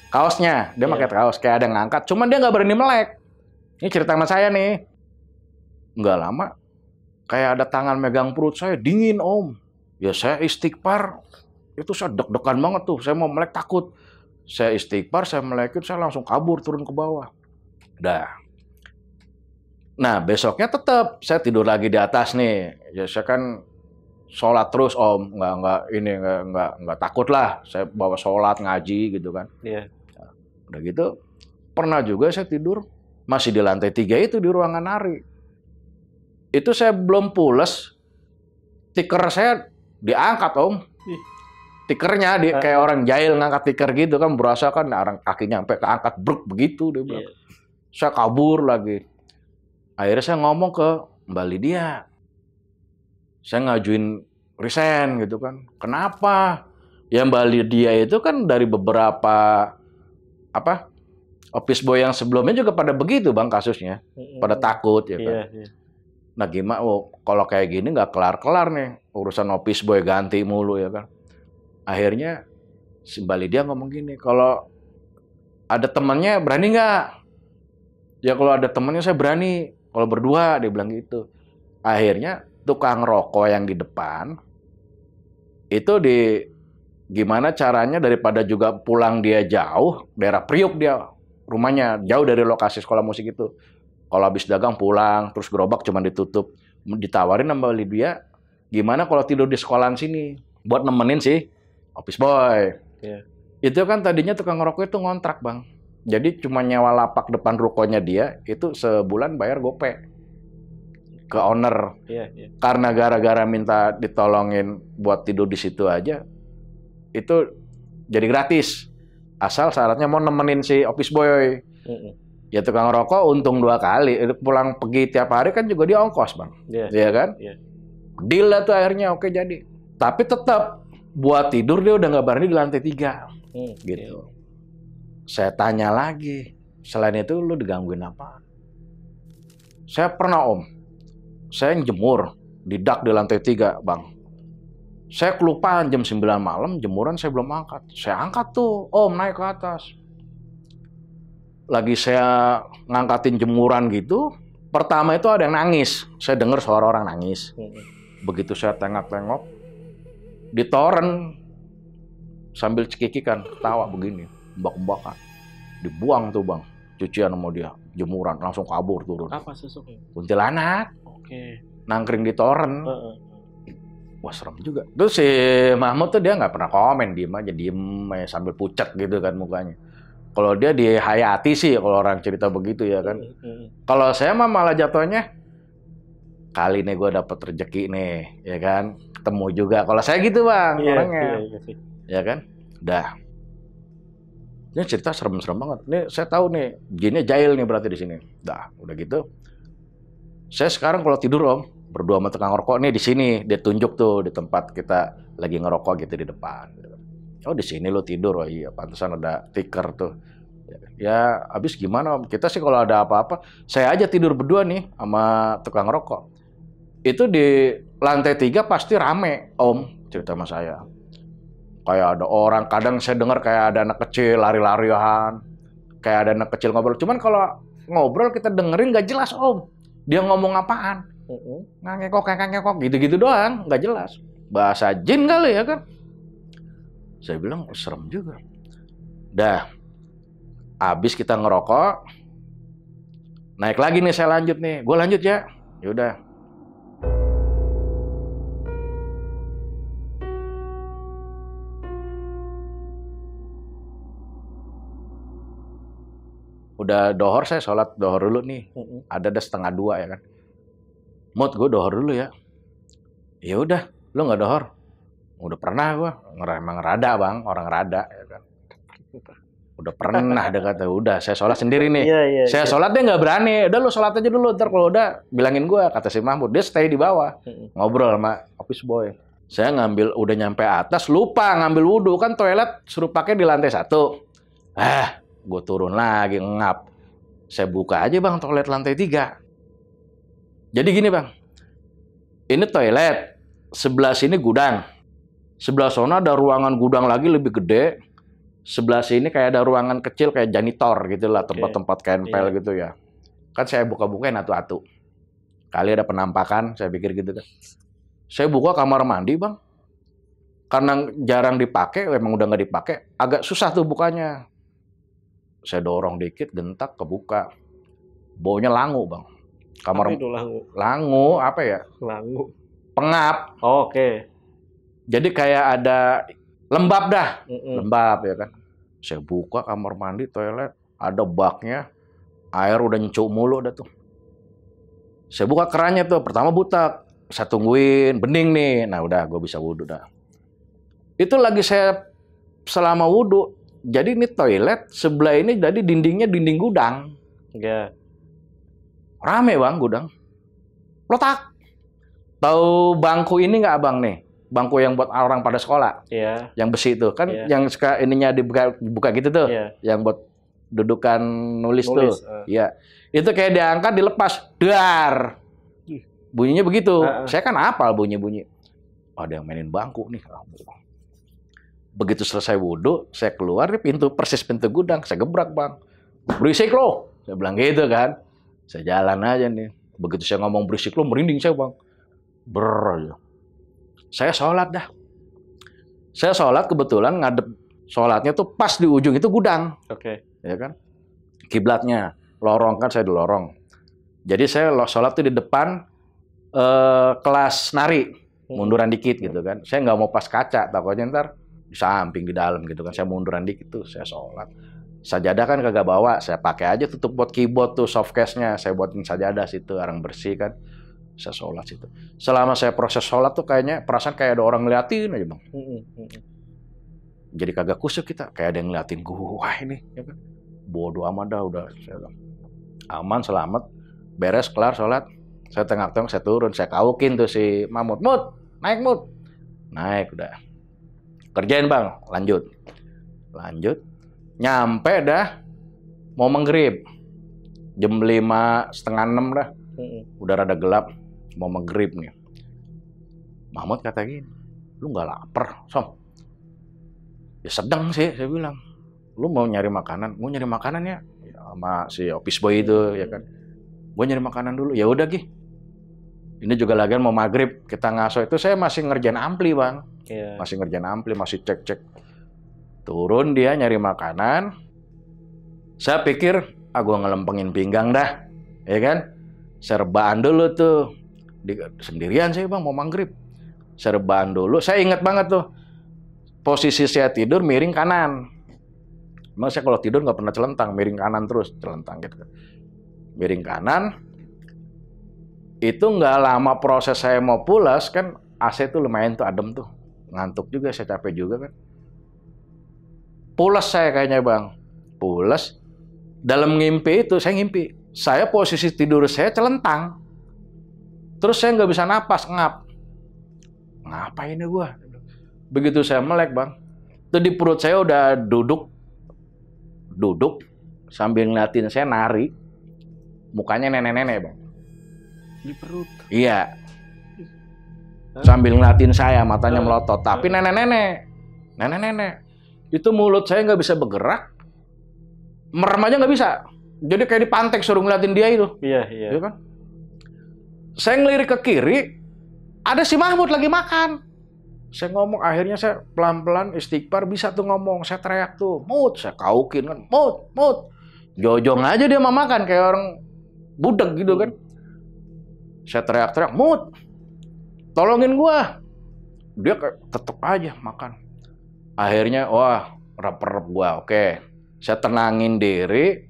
Kaosnya, dia pakai kaos, kayak ada yang ngangkat. Cuman dia nggak berani melek. Ini cerita sama saya nih. Nggak lama, kayak ada tangan megang perut saya, dingin Om. Ya saya istighfar, itu saya deg-degan banget tuh, saya mau melek takut. Saya istighfar, saya melekin, saya langsung kabur turun ke bawah. Dah. Nah besoknya tetap saya tidur lagi di atas nih. Ya saya kan sholat terus Om, nggak takut lah. Saya bawa sholat ngaji gitu kan. Nah, udah gitu, pernah juga saya tidur masih di lantai 3 itu di ruangan Nari. Itu saya belum pules, tiker saya diangkat Om. Tikernya kayak orang jahil ngangkat tiker gitu kan, berasa kan orang kakinya sampai keangkat bruk begitu dia bilang. Saya kabur lagi. Akhirnya saya ngomong ke Mbak Lydia. Saya ngajuin resign gitu kan. Kenapa? Ya Mbak Lydia itu kan dari beberapa office boy yang sebelumnya juga pada begitu Bang kasusnya. Pada takut ya kan. Nah gimana, kalau kayak gini nggak kelar-kelar nih. Urusan office boy ganti mulu ya kan. Akhirnya si Mbak Lydia ngomong gini, kalau ada temannya berani nggak? Ya kalau ada temannya saya berani. Kalau berdua dia bilang gitu. Akhirnya tukang rokok yang di depan itu gimana caranya daripada juga pulang dia jauh, daerah Priuk dia rumahnya jauh dari lokasi sekolah musik itu. Kalau habis dagang pulang, terus gerobak cuma ditutup. Ditawarin sama dia, gimana kalau tidur di sekolahan sini buat nemenin si office boy. Iya. Itu kan tadinya tukang rokok itu ngontrak, Bang. Jadi cuma nyewa lapak depan rukonya dia, itu sebulan bayar gope ke owner. Iya, iya. Karena gara-gara minta ditolongin buat tidur di situ aja, itu jadi gratis. Asal syaratnya mau nemenin si office boy. Ya tukang rokok untung 2 kali. Pulang pergi tiap hari kan juga dia ongkos, Bang. Iya kan? Iya. Deal lah tuh akhirnya, oke jadi. Tapi tetap buat tidur dia udah nggak berani di lantai 3. Gitu. Saya tanya lagi, selain itu lu digangguin apa? Saya pernah, Om. Saya jemur di dak di lantai 3, Bang. Saya kelupaan jam 9 malam, jemuran saya belum angkat. Saya angkat tuh, Om, naik ke atas. Lagi saya ngangkatin jemuran gitu, pertama itu ada yang nangis. Saya dengar suara orang nangis. Begitu saya tengok-tengok, ditoren sambil cekikikan, ketawa begini, mbak-mbakan. Dibuang tuh, Bang, cucian sama dia, jemuran, langsung kabur turun. Apa susuknya? Kuntilanak. Oke. Nangkring di toren. Wah, serem juga. Terus si Mahmud tuh dia nggak pernah komen, diem aja sambil pucat gitu kan mukanya. Kalau dia dihayati sih kalau orang cerita begitu ya kan. Kalau saya mah malah jatuhnya, kali nih gue dapet rezeki nih, ya kan. Ketemu juga. Kalau saya gitu, Bang, orangnya. Ya kan? Dah. Ini cerita serem-serem banget. Ini saya tahu nih, jinnya jahil nih berarti di sini. Dah, udah gitu. Saya sekarang kalau tidur, Om, berdua sama tukang rokok nih di sini, dia tunjuk tuh di tempat kita lagi ngerokok gitu di depan. Oh, di sini lo tidur. Oh iya, pantesan ada tikar tuh. Ya, habis gimana, Om? Kita sih kalau ada apa-apa, saya aja tidur berdua nih sama tukang rokok. Itu di lantai 3 pasti rame, Om, cerita sama saya. Kayak ada orang, kadang saya dengar kayak ada anak kecil lari-larian, kayak ada anak kecil ngobrol. Cuman kalau ngobrol kita dengerin nggak jelas, Om. Dia ngomong apaan? Ngekok, gitu-gitu doang, nggak jelas. Bahasa jin kali ya kan? Saya bilang serem juga. Dah, abis kita ngerokok, naik lagi nih saya lanjut nih. Gue lanjut ya. Yaudah. Udah dohor, saya sholat dohor dulu nih. Ada 1:30 ya kan. Mut, gue dohor dulu ya. Ya udah, lu nggak dohor? Udah pernah gue, emang rada, Bang, orang rada ya kan. Udah pernah dia kata, udah saya sholat sendiri nih. Saya sholat dia nggak berani. Udah lu sholat aja dulu, ntar kalau udah bilangin gue, kata si Mahmud. Dia stay di bawah, ngobrol sama office boy. Saya ngambil, udah nyampe atas, lupa ngambil wudhu, kan toilet suruh pakai di lantai 1. Gue turun lagi, ngap. Saya buka aja, Bang, toilet lantai 3. Jadi gini, Bang. Ini toilet, sebelah sini gudang. Sebelah sana ada ruangan gudang lagi lebih gede. Sebelah sini kayak ada ruangan kecil kayak janitor gitu lah, tempat-tempat KNPL gitu ya. Kan saya buka-bukain atu-atu. Kali ada penampakan, saya pikir gitu kan. Saya buka kamar mandi, Bang. Karena jarang dipakai, emang udah nggak dipakai, agak susah tuh bukanya. Saya dorong dikit, gentak, kebuka. Baunya langu, Bang. Kamar apa itu langu? Langu, apa ya? Langu. Pengap. Oke. Jadi kayak ada lembab dah. Lembab ya kan. Saya buka kamar mandi, toilet, ada baknya. Air udah nyecuk mulu dah tuh. Saya buka kerannya tuh, pertama butak. Saya tungguin, bening nih. Nah udah, gue bisa wudhu dah. Itu lagi saya selama wudhu. Jadi ini toilet, sebelah ini jadi dindingnya dinding gudang. Ya. Rame, Bang, gudang. Letak. Tahu bangku ini nggak, Bang, nih? Bangku yang buat orang pada sekolah. Iya. Yang besi itu. Kan yang suka ininya dibuka gitu tuh. Iya. Yang buat dudukan nulis tuh. Iya. Itu kayak diangkat, dilepas. Dar. Bunyinya begitu. Saya kan hafal bunyi-bunyi. Ada yang mainin bangku nih. Begitu selesai wudhu, saya keluar di persis pintu gudang, saya gebrak bang. Berisik lo, saya bilang gitu kan. Saya jalan aja nih. Begitu saya ngomong berisik lo, merinding saya bang. Saya sholat dah. Saya sholat kebetulan ngadep sholatnya tuh pas di ujung itu gudang. Oke. Ya kan? Kiblatnya, lorong kan saya di lorong. Jadi saya sholat tuh di depan kelas nari, munduran dikit gitu kan. Saya nggak mau pas kaca, takutnya ntar di samping di dalam gitu kan. Saya munduran dikit tuh, saya sholat. Sajadah kan kagak bawa, saya pakai aja tutup buat keyboard tuh softcase-nya. Saya buatin sajadah situ, arang bersih kan. Saya sholat situ. Selama saya proses sholat tuh kayaknya perasaan kayak ada orang ngeliatin aja bang. Jadi kagak kusuk kita, kayak ada yang ngeliatin gua ini. Ya kan? Bodoh amat dah udah. Saya aman, selamat, beres, kelar sholat. Saya tengah-tengah, saya turun, saya kaukin tuh si Mahmud. Mut, naik Mut. Naik udah. Kerjain bang, lanjut. Nyampe dah, mau maghrib. Jam 5, setengah 6 dah. Udah rada gelap, mau maghrib nih. Mahmud kata gini, lu nggak lapar, Som? Ya sedang sih, saya bilang. Lu mau nyari makanan? Mau nyari makanan ya? Sama si office boy itu, ya kan. Gue nyari makanan dulu. Ya udah Gi. Ini juga lagian mau maghrib, kita ngaso itu saya masih ngerjain ampli bang. Yeah. Masih ngerjain ampli, masih cek-cek. Turun dia nyari makanan. Saya pikir, gue ngelempengin pinggang dah. Ya kan? Serban dulu tuh. Sendirian saya bang, mau maghrib. Serban dulu. Saya ingat banget tuh. Posisi saya tidur miring kanan. Emang saya kalau tidur nggak pernah celentang, miring kanan terus, celentang gitu. Miring kanan. Itu nggak lama proses saya mau pulas kan, AC tuh lumayan tuh adem tuh. Ngantuk juga, saya capek juga kan. Pulas saya kayaknya bang. Pulas. Dalam ngimpi itu, saya ngimpi. Saya posisi tidur saya celentang. Terus saya nggak bisa napas, ngap. Ngapain ya gua? Begitu saya melek bang. Itu di perut saya udah duduk. Sambil ngeliatin saya nari. Mukanya nenek-nenek bang. Di perut. Iya. Sambil ngeliatin saya, matanya melotot. Tapi nenek-nenek. Itu mulut saya nggak bisa bergerak. Merem aja nggak bisa. Jadi kayak dipantek suruh ngeliatin dia itu. Iya. Iya kan? Saya ngelirik ke kiri, ada si Mahmud lagi makan. Saya ngomong, akhirnya saya pelan-pelan istighfar, bisa tuh ngomong. Saya teriak tuh, Mut, saya kaukin kan. Mut. Jojong aja dia mau makan, kayak orang budak gitu kan. Saya teriak-teriak, Mut, tolongin gua. Dia tetep aja makan. Akhirnya, wah, rep-rep gua, oke. Saya tenangin diri,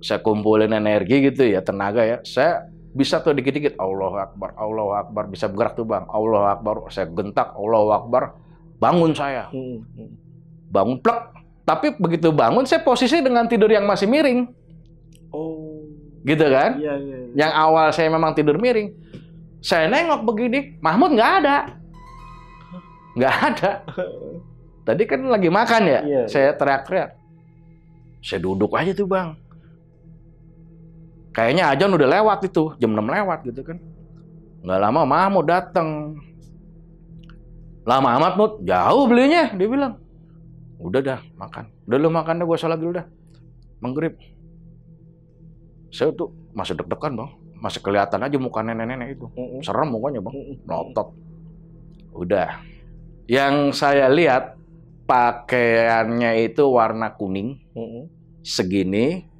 saya kumpulin energi gitu ya, tenaga ya. Saya bisa tuh dikit-dikit, Allahu Akbar, bisa bergerak tuh bang. Allahu Akbar, saya gentak, Allahu Akbar, bangun saya. Bangun, plek. Tapi begitu bangun, saya posisi dengan tidur yang masih miring. Oh. Gitu kan? Iya. Yang awal saya memang tidur miring. Saya nengok begini, Mahmud nggak ada. Nggak ada. Tadi kan lagi makan ya, Iya. Saya teriak-teriak. Saya duduk aja tuh bang. Kayaknya azan udah lewat itu, jam 6 lewat gitu kan. Nggak lama Mahmud datang. Lama amat Mut, jauh belinya, dia bilang. Udah dah, makan. Udah lu makan dah, gue sholat dulu dah. Maghrib. Saya tuh masih deg-degan bang. Masih kelihatan aja muka nenek-nenek itu. Serem mukanya bang, melotot. Udah. Yang saya lihat, pakaiannya itu warna kuning. Segini,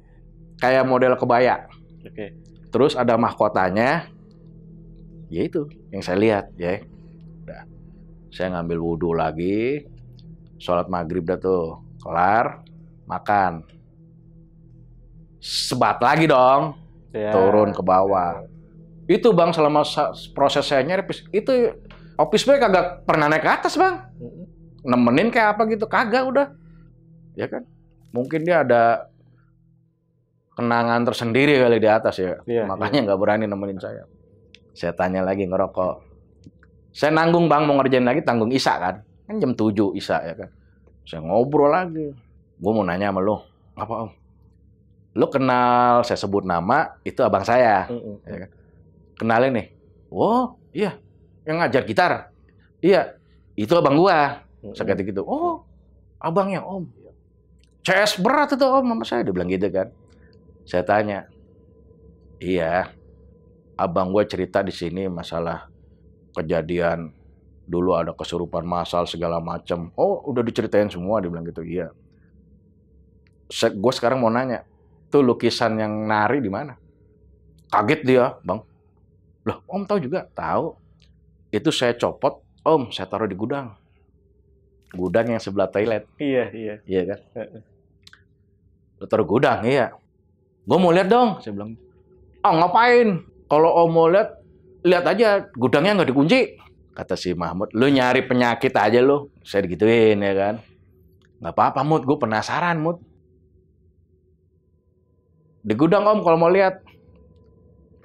kayak model kebaya. Oke. Terus ada mahkotanya, ya itu yang saya lihat ya. Udah. Saya ngambil wudhu lagi, sholat maghrib dah tuh, kelar, makan. Sebat lagi dong, turun ke bawah. Itu bang selama proses saya nyari, itu office boy kagak pernah naik ke atas bang. Nemenin kayak apa gitu, kagak udah. Ya kan? Mungkin dia ada kenangan tersendiri kali di atas ya. Makanya nggak berani nemenin saya. Saya tanya lagi ngerokok. Saya nanggung bang, mau ngerjain lagi tanggung Isya kan. Kan jam 7 Isya ya kan. Saya ngobrol lagi. Gue mau nanya sama lo. Apa om? Lo kenal, saya sebut nama, itu abang saya. Ya kan? Kenalin nih. Oh iya, yang ngajar gitar. Iya, itu abang gua. Saya kata gitu. Oh, abangnya om. CS berat itu om sama saya. Dia bilang gitu kan. Saya tanya, iya, abang gue cerita di sini masalah kejadian dulu ada kesurupan massal segala macam. Oh, udah diceritain semua. Dia bilang gitu. Iya. Gue sekarang mau nanya, tuh lukisan yang nari di mana? Kaget dia, bang. Loh, om tahu juga? Tahu. Itu saya copot, om, saya taruh di gudang. Gudang yang sebelah toilet. Iya. Iya kan? Lu taruh gudang, iya. Gue mau lihat dong, saya bilang. Ah, ngapain? Kalau om mau lihat, lihat aja, gudangnya nggak dikunci. Kata si Mahmud, lu nyari penyakit aja lu. Saya digituin, ya kan? Nggak apa-apa, Mud, gue penasaran, Mud. Di gudang om kalau mau lihat.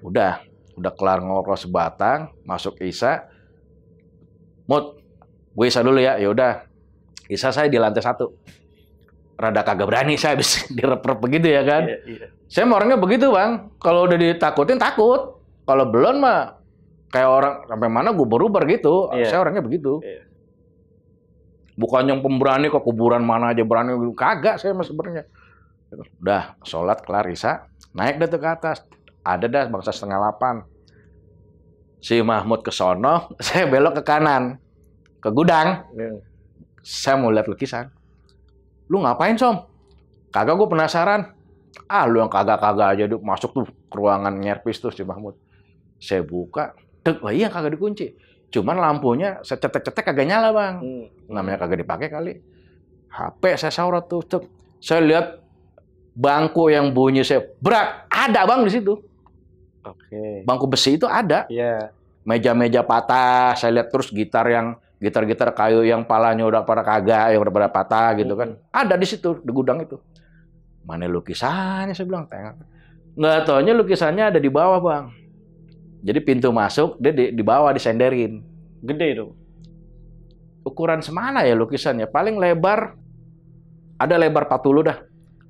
Udah kelar ngobrol sebatang, masuk Isya. Mud, gue Isya dulu ya. Ya udah. Isya saya di lantai 1. Rada kagak berani saya habis direp-rep begitu ya kan. Iya. Saya orangnya begitu, Bang. Kalau udah ditakutin takut. Kalau belum mah kayak orang sampai mana gue berubah gitu. Iya. Saya orangnya begitu. Iya. Bukan yang pemberani ke kuburan mana aja berani, kagak saya mah sebenarnya. Udah sholat kelar Isya, naik dah tuh ke atas. Ada dah bangsa 7:30. Si Mahmud ke sono, saya belok ke kanan. Ke gudang. Iya. Saya mau lihat lukisan. Lu ngapain, Som? Kagak, gue penasaran. Ah, lu yang kagak-kagak aja masuk tuh ke ruangan nyerpis tuh si Mahmud. Saya buka, wah iya kagak dikunci. Cuman lampunya saya cetek-cetek kagak nyala, Bang. Namanya kagak dipakai kali. HP saya sorot tuh. Saya lihat bangku yang bunyi saya brak, ada, Bang, di situ. Oke. Bangku besi itu ada. Iya. Meja-meja patah, saya lihat terus gitar kayu yang palanya udah pada kagak, yang udah pada patah gitu kan. Ada di situ, di gudang itu. Mana lukisannya, saya bilang. Nggak taunya lukisannya ada di bawah, Bang. Jadi pintu masuk, dia di bawah disenderin. Gede itu. Ukuran semana ya lukisannya? Paling lebar, ada lebar 40 dah.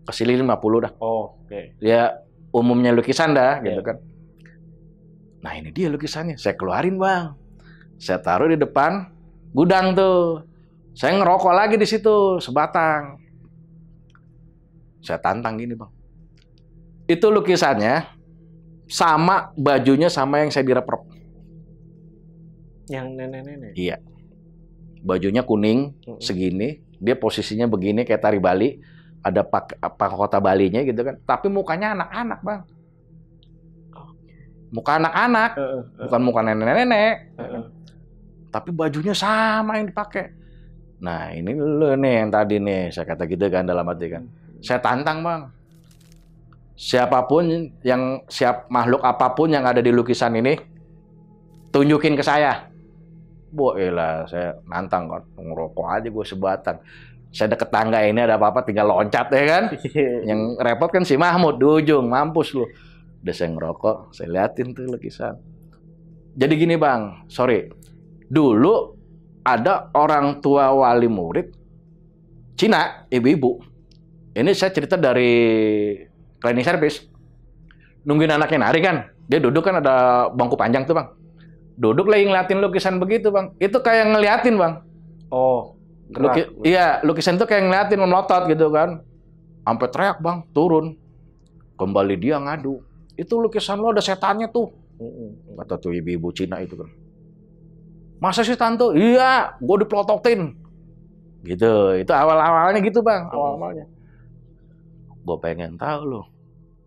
Kesini 50 dah. Oh, oke. Ya umumnya lukisan dah, gitu Iya. kan. Nah ini dia lukisannya. Saya keluarin, Bang. Saya taruh di depan gudang tuh. Saya ngerokok lagi di situ sebatang. Saya tantang gini, Bang. Itu lukisannya sama bajunya sama yang saya direp-rep. Yang nenek-nenek. Iya. Bajunya kuning segini, dia posisinya begini kayak tari Bali, ada kota Balinya gitu kan. Tapi mukanya anak-anak, Bang. Muka anak-anak, bukan muka nenek-nenek. Tapi bajunya sama yang dipakai. Nah, ini lu nih yang tadi nih, saya kata gitu kan dalam hati kan. Saya tantang, Bang. Siapapun makhluk apapun yang ada di lukisan ini, tunjukin ke saya. Boelah, saya nantang kan, ngerokok aja gue sebatang. Saya deket tangga ini ada apa-apa tinggal loncat ya kan. Yang repot kan si Mahmud di ujung, mampus lu. Udah saya ngerokok, saya liatin tuh lukisan. Jadi gini, Bang, sorry. Dulu ada orang tua wali murid Cina, ibu-ibu. Ini saya cerita dari cleaning service. Nungguin anaknya nari kan. Dia duduk kan ada bangku panjang tuh, Bang. Duduk lagi ngeliatin lukisan begitu, Bang. Itu kayak ngeliatin, Bang. Oh, gerak. Iya, lukisan itu kayak ngeliatin, melotot gitu kan. Sampai teriak, Bang, turun. Kembali dia ngadu. Itu lukisan lo ada setannya tuh. Kata tuh ibu-ibu Cina itu kan. Masa sih tante? Iya, gue dipelototin. Gitu, itu awal-awalnya gitu, Bang. Awal-awalnya. Gue pengen tahu lo.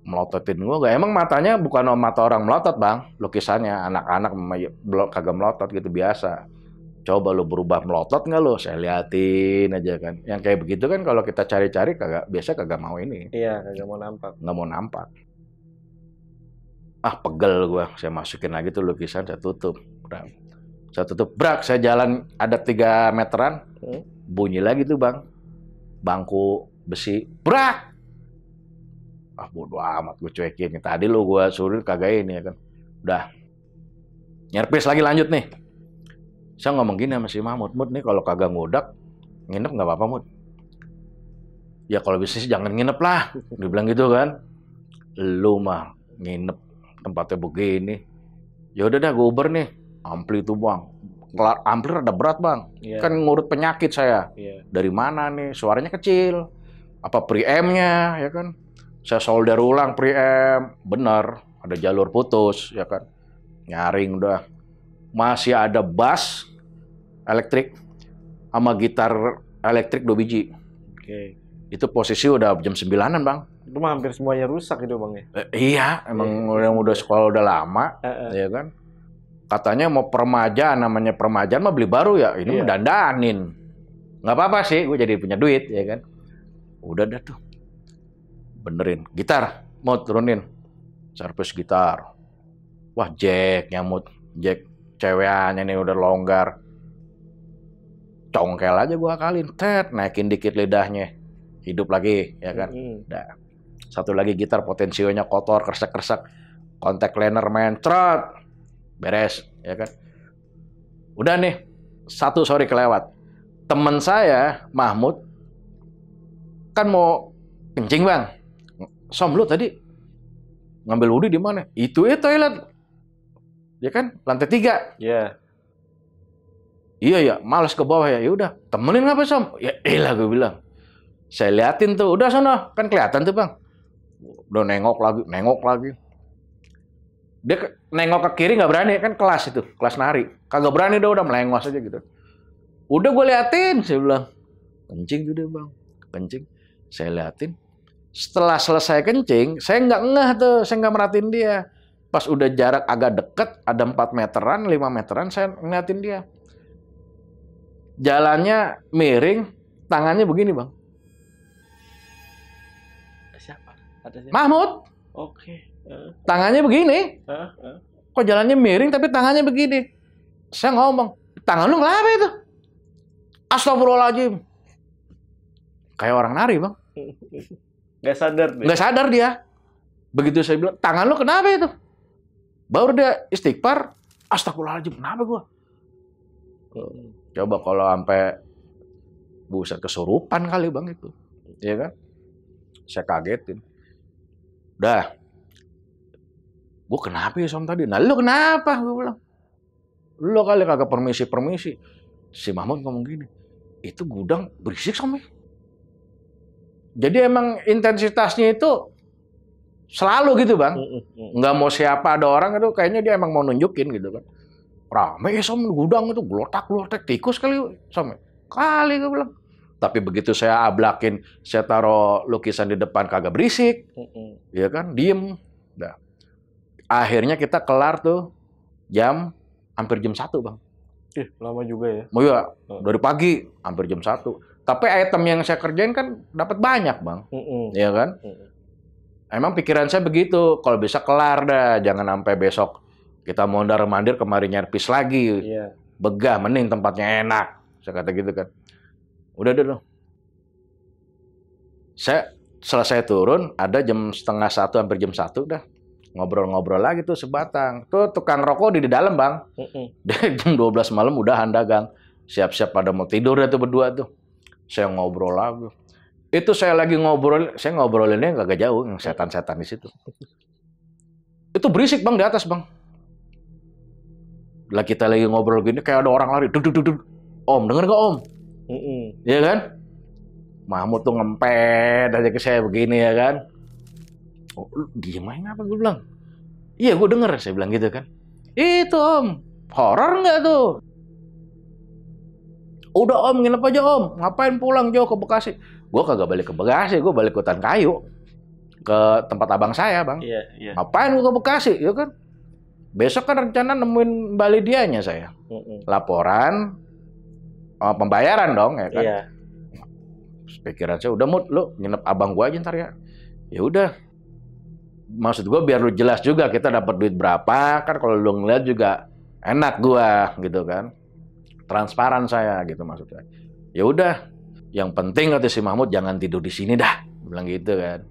Melototin gue gak? Emang matanya bukan mata orang melotot, Bang. Lukisannya anak-anak kagak melotot gitu biasa. Coba lo berubah melotot nggak lo? Saya liatin aja kan. Yang kayak begitu kan kalau kita cari-cari biasa kagak mau ini. Iya, kagak mau nampak. Nggak mau nampak. Ah, pegel gue. Saya masukin lagi tuh lukisan, saya tutup. Saya tutup, brak. Saya jalan ada 3 meteran. Bunyi lagi tuh, Bang. Bangku besi, brak. Ah, bodo amat, gue cuekin. Tadi lu gue suruh kagak ini ya kan. Udah. Nyerpis lagi lanjut nih. Saya ngomong gini sama si Mahmud, Mud nih kalau kagak ngudak, nginep nggak apa-apa, Mud. Ya kalau bisa sih jangan nginep lah. Dia bilang gitu kan. Lu mah nginep tempatnya begini. Ya udah dah, gue Uber nih. Ampli tuh, Bang. amplir ada berat bang, kan ngurut penyakit saya. Dari mana nih? Suaranya kecil, apa preampnya ya kan? Saya solder ulang preamp, bener ada jalur putus ya kan? Nyaring udah, masih ada bass elektrik sama gitar elektrik 2 biji. Itu posisi udah jam 9-an bang. Itu mah hampir semuanya rusak itu bang ya? Iya, emang yang udah sekolah udah lama, ya kan? Katanya mau permajaan, namanya permajaan mah beli baru ya, ini mah dandanin. Nggak apa-apa sih, gue jadi punya duit, ya kan? Udah dah tuh, benerin. Gitar, mau turunin. Servis gitar. Wah, jack nyamut. Jack cewekannya nih udah longgar. Congkel aja gue akalin, naikin dikit lidahnya. Hidup lagi, ya kan? Udah. Satu lagi gitar potensionya kotor, kresek-kresek. Kontak liner mencret. Beres, ya kan? Udah nih, satu sore kelewat. Temen saya, Mahmud, kan mau kencing bang. Som, lu tadi ngambil wudhu di mana? Itu toilet. Ya kan? Lantai 3. Iya ya, malas ke bawah ya. Ya udah, temenin ngapa Som? Ya elah gue bilang. Saya liatin tuh, udah sono, kan kelihatan tuh bang. Udah nengok lagi. Dia nengok ke kiri nggak berani, kan kelas itu, kelas nari. Kagak berani udah melengos aja gitu. Udah gue liatin, saya bilang. Kencing udah bang, kencing. Saya liatin. Setelah selesai kencing, saya nggak ngeh tuh, saya nggak merhatiin dia. Pas udah jarak agak deket, ada 4 meteran, 5 meteran, saya ngeliatin dia. Jalannya miring, tangannya begini bang. Siapa? Ada siapa? Mahmud. Tangannya begini. Kok jalannya miring tapi tangannya begini. Saya ngomong, tangan lu kenapa itu? Astagfirullahaladzim. Kayak orang nari bang. Nggak sadar dia. Begitu saya bilang, tangan lu kenapa itu? Baru dia istighfar. Astagfirullahaladzim, kenapa gua? Coba kalau sampai buset kesurupan kali bang itu. Iya kan? Saya kagetin. Udah. Gue kenapa ya Som tadi? Nah lu kenapa? Gue bilang. Lu kali kagak permisi. Si Mahmud ngomong gini. Itu gudang berisik Som ya. Jadi emang intensitasnya itu selalu gitu bang. Nggak mau siapa ada orang itu kayaknya dia emang mau nunjukin gitu kan. Rame ya Som gudang itu gelotak tikus kali Som. Kali gue bilang. Tapi begitu saya ablakin, saya taruh lukisan di depan kagak berisik. Ya kan, diem. Udah. Akhirnya kita kelar tuh hampir jam 1 bang. Lama juga ya? Oh iya, dari pagi hampir jam 1. Tapi item yang saya kerjain kan dapat banyak bang. Iya kan? Emang pikiran saya begitu, kalau bisa kelar dah. Jangan sampai besok kita mondar-mandir kemari nyerpis lagi. Begah, mending tempatnya enak. Saya kata gitu kan. Udah dulu. Saya selesai turun, ada jam 12:30 hampir jam 1 dah. Ngobrol-ngobrol lagi tuh sebatang. Tuh tukang rokok di dalam bang. Jam 12 malam udahan dagang. Siap-siap pada mau tidur ya tuh berdua tuh. Saya ngobrol lagi. Itu saya lagi ngobrol, saya ngobrolinnya gak jauh, yang setan-setan di situ. Itu berisik bang di atas bang. Lah kita lagi ngobrol gini kayak ada orang lari. Duduk. Om, denger gak om? Iya kan? Mahmud tuh ngempet aja ke saya begini ya kan. Oh, lu diem aja apa gue bilang? Iya gue denger, saya bilang gitu kan. Itu om, horor nggak tuh? Udah om, nginep aja om. Ngapain pulang jauh ke Bekasi? Gue kagak balik ke Bekasi, gue balik ke Hutan Kayu. Ke tempat abang saya bang. Iya. Ngapain gue ke Bekasi, ya kan? Besok kan rencana nemuin Mbak Lidianya saya. Laporan, pembayaran dong ya kan. Pikiran saya udah Mut, lu nginep abang gue aja ntar ya. Ya udah. Maksud gue biar lu jelas juga kita dapat duit berapa, kan kalau lu ngeliat juga enak gua gitu kan. Transparan saya gitu maksudnya. Ya udah, yang penting kata si Mahmud jangan tidur di sini dah, bilang gitu kan.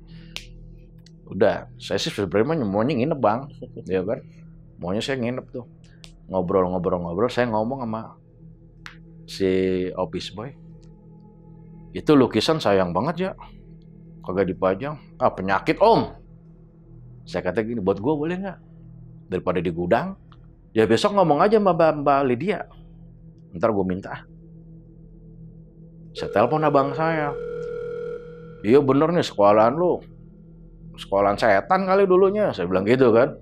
Udah, saya sih sebenarnya maunya nginep bang, ya kan. Maunya saya nginep tuh. Ngobrol, saya ngomong sama si office boy. Itu lukisan sayang banget ya, kagak dipajang. Ah penyakit om. Saya kata gini, buat gue boleh nggak? Daripada di gudang, ya besok ngomong aja sama Mbak Lydia. Ntar gue minta. Saya telepon abang saya. Iya bener nih sekolahan lu. Sekolahan setan kali dulunya. Saya bilang gitu kan.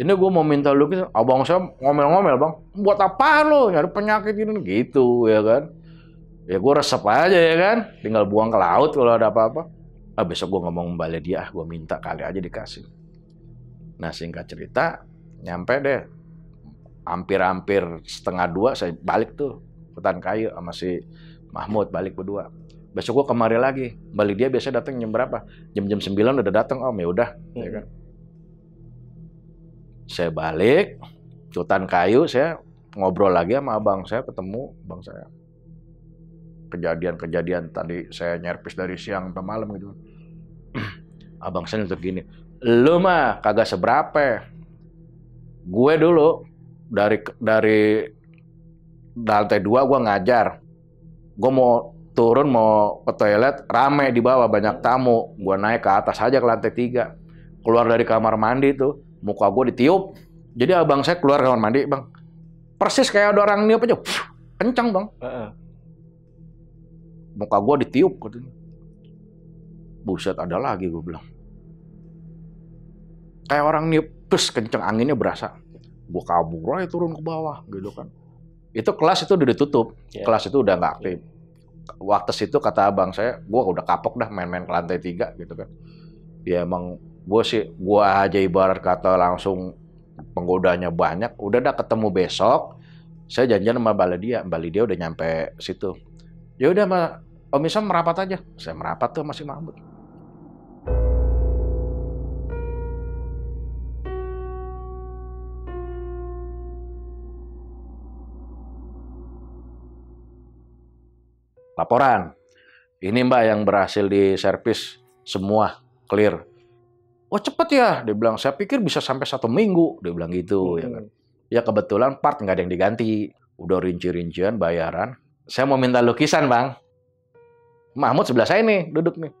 Ini gue mau minta lukis. Abang saya ngomel-ngomel, bang. Buat apa lu nyari penyakit ini? Gitu ya kan. Ya gue resep aja ya kan. Tinggal buang ke laut kalau ada apa-apa. Besok gue ngomong balik dia. Gue minta kali aja dikasih. Nah singkat cerita. Nyampe deh. Hampir-hampir 1:30 saya balik tuh. Hutan kayu sama si Mahmud balik berdua. Besok gue kemari lagi. Balik dia biasa datang jam berapa? Jam 9 udah datang om, ya udah. Ya kan? Saya balik, hutan kayu, saya ngobrol lagi sama abang saya, ketemu abang saya. Kejadian-kejadian tadi saya nyerpis dari siang sampai malam gitu. Abang saya nyetok gini, lu mah kagak seberapa. Gue dulu dari lantai 2 gue ngajar. Gue mau turun mau ke toilet, rame di bawah, banyak tamu. Gue naik ke atas aja ke lantai 3. Keluar dari kamar mandi tuh, muka gue ditiup. Jadi abang saya keluar kamar mandi, bang. Persis kayak ada orang niup aja. Kencang, bang. Muka gue ditiup. Katanya. Buset, ada lagi gue bilang. Kayak orang niup, kencang, anginnya berasa. Gue kabur aja turun ke bawah, gitu kan. Itu kelas itu udah ditutup. Kelas itu udah nggak aktif. Waktu itu kata abang saya, gue udah kapok dah main-main ke lantai 3 gitu kan. Ya emang gue aja ibarat kata langsung penggodanya banyak. Udah dah ketemu besok, saya janjian sama Mbak Lydia udah nyampe situ. Ya udah Om Isam merapat aja. Saya merapat tuh masih Mahmud. Laporan. Ini Mbak yang berhasil diservis semua clear. Oh cepet ya, dia bilang. Saya pikir bisa sampai 1 minggu, dia bilang gitu. Ya kan. Ya kebetulan part nggak ada yang diganti. Udah rinci-rincian, bayaran. Saya mau minta lukisan bang. Mahmud sebelah saya nih, duduk nih.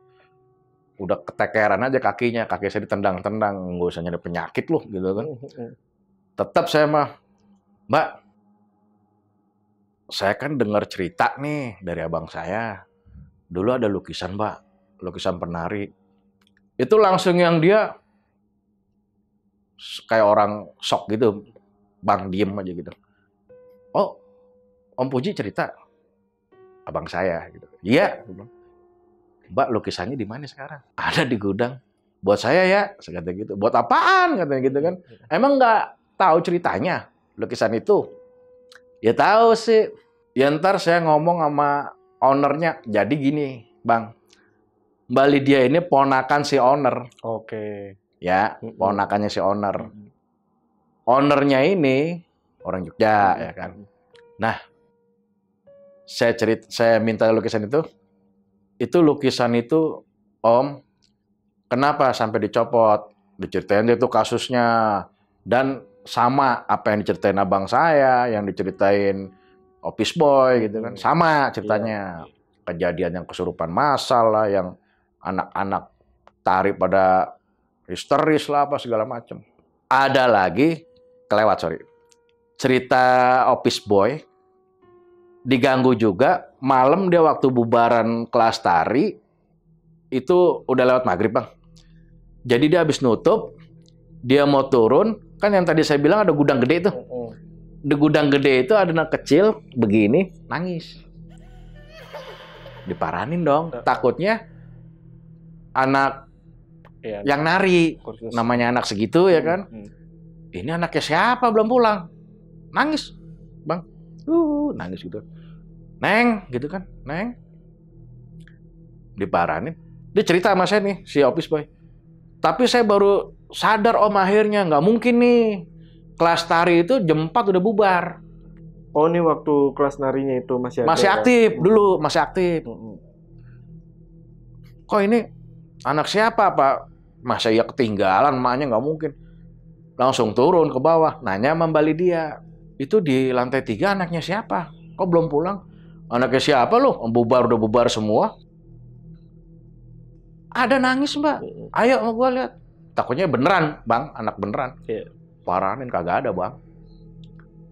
Udah ketekeran aja kakinya, kaki saya ditendang-tendang. Nggak usah nyari penyakit loh, gitu kan. Tetap saya mah, Mbak. Saya kan dengar cerita nih dari abang saya. Dulu ada lukisan, Mbak. Lukisan penari. Itu langsung yang dia kayak orang shock gitu. Bang, diem aja gitu. Oh, Om Puji cerita. Abang saya gitu. Iya. Mbak, lukisannya di mana sekarang? Ada di gudang. Buat saya ya, saya kata gitu. Buat apaan? Katanya gitu kan. Emang nggak tahu ceritanya lukisan itu? Ya tahu sih. Ya ntar saya ngomong sama ownernya. Jadi gini, Bang. Mbak Lydia ini ponakan si owner. Oke. Ya, ponakannya si owner. Ownernya ini orang Jogja, ya kan. Nah, saya minta lukisan itu. Itu lukisan itu, Om, kenapa sampai dicopot? Diceritain itu kasusnya. Dan sama apa yang diceritain abang saya, yang diceritain office boy gitu kan, sama ceritanya. Kejadian yang kesurupan massal lah, yang anak-anak tari pada histeris lah, apa segala macam. Ada lagi cerita office boy diganggu juga malam dia waktu bubaran kelas tari itu udah lewat maghrib bang. Jadi dia habis nutup, dia mau turun, kan yang tadi saya bilang ada gudang gede itu. Di gudang gede itu ada anak kecil begini nangis. Diparanin dong. Takutnya anak yang nari, namanya anak segitu ya kan. Ini anaknya siapa belum pulang? Nangis, bang. Nangis gitu. Neng, gitu kan, Neng. Diparanin. Dia cerita sama saya nih, si office boy. Tapi saya baru sadar Om akhirnya nggak mungkin nih. Kelas tari itu jam 4 udah bubar. Oh, ini waktu kelas narinya itu masih ada. Masih aktif dulu, masih aktif. Kok ini anak siapa, Pak? Masa ya ketinggalan, emaknya nggak mungkin. Langsung turun ke bawah, nanya sama Mbak Lydia. Itu di lantai 3 anaknya siapa? Kok belum pulang? Anaknya siapa loh? Udah bubar semua. Ada nangis, Mbak. Ayo sama gua lihat. Takutnya beneran, Bang, anak beneran. Paranin kagak ada, Bang.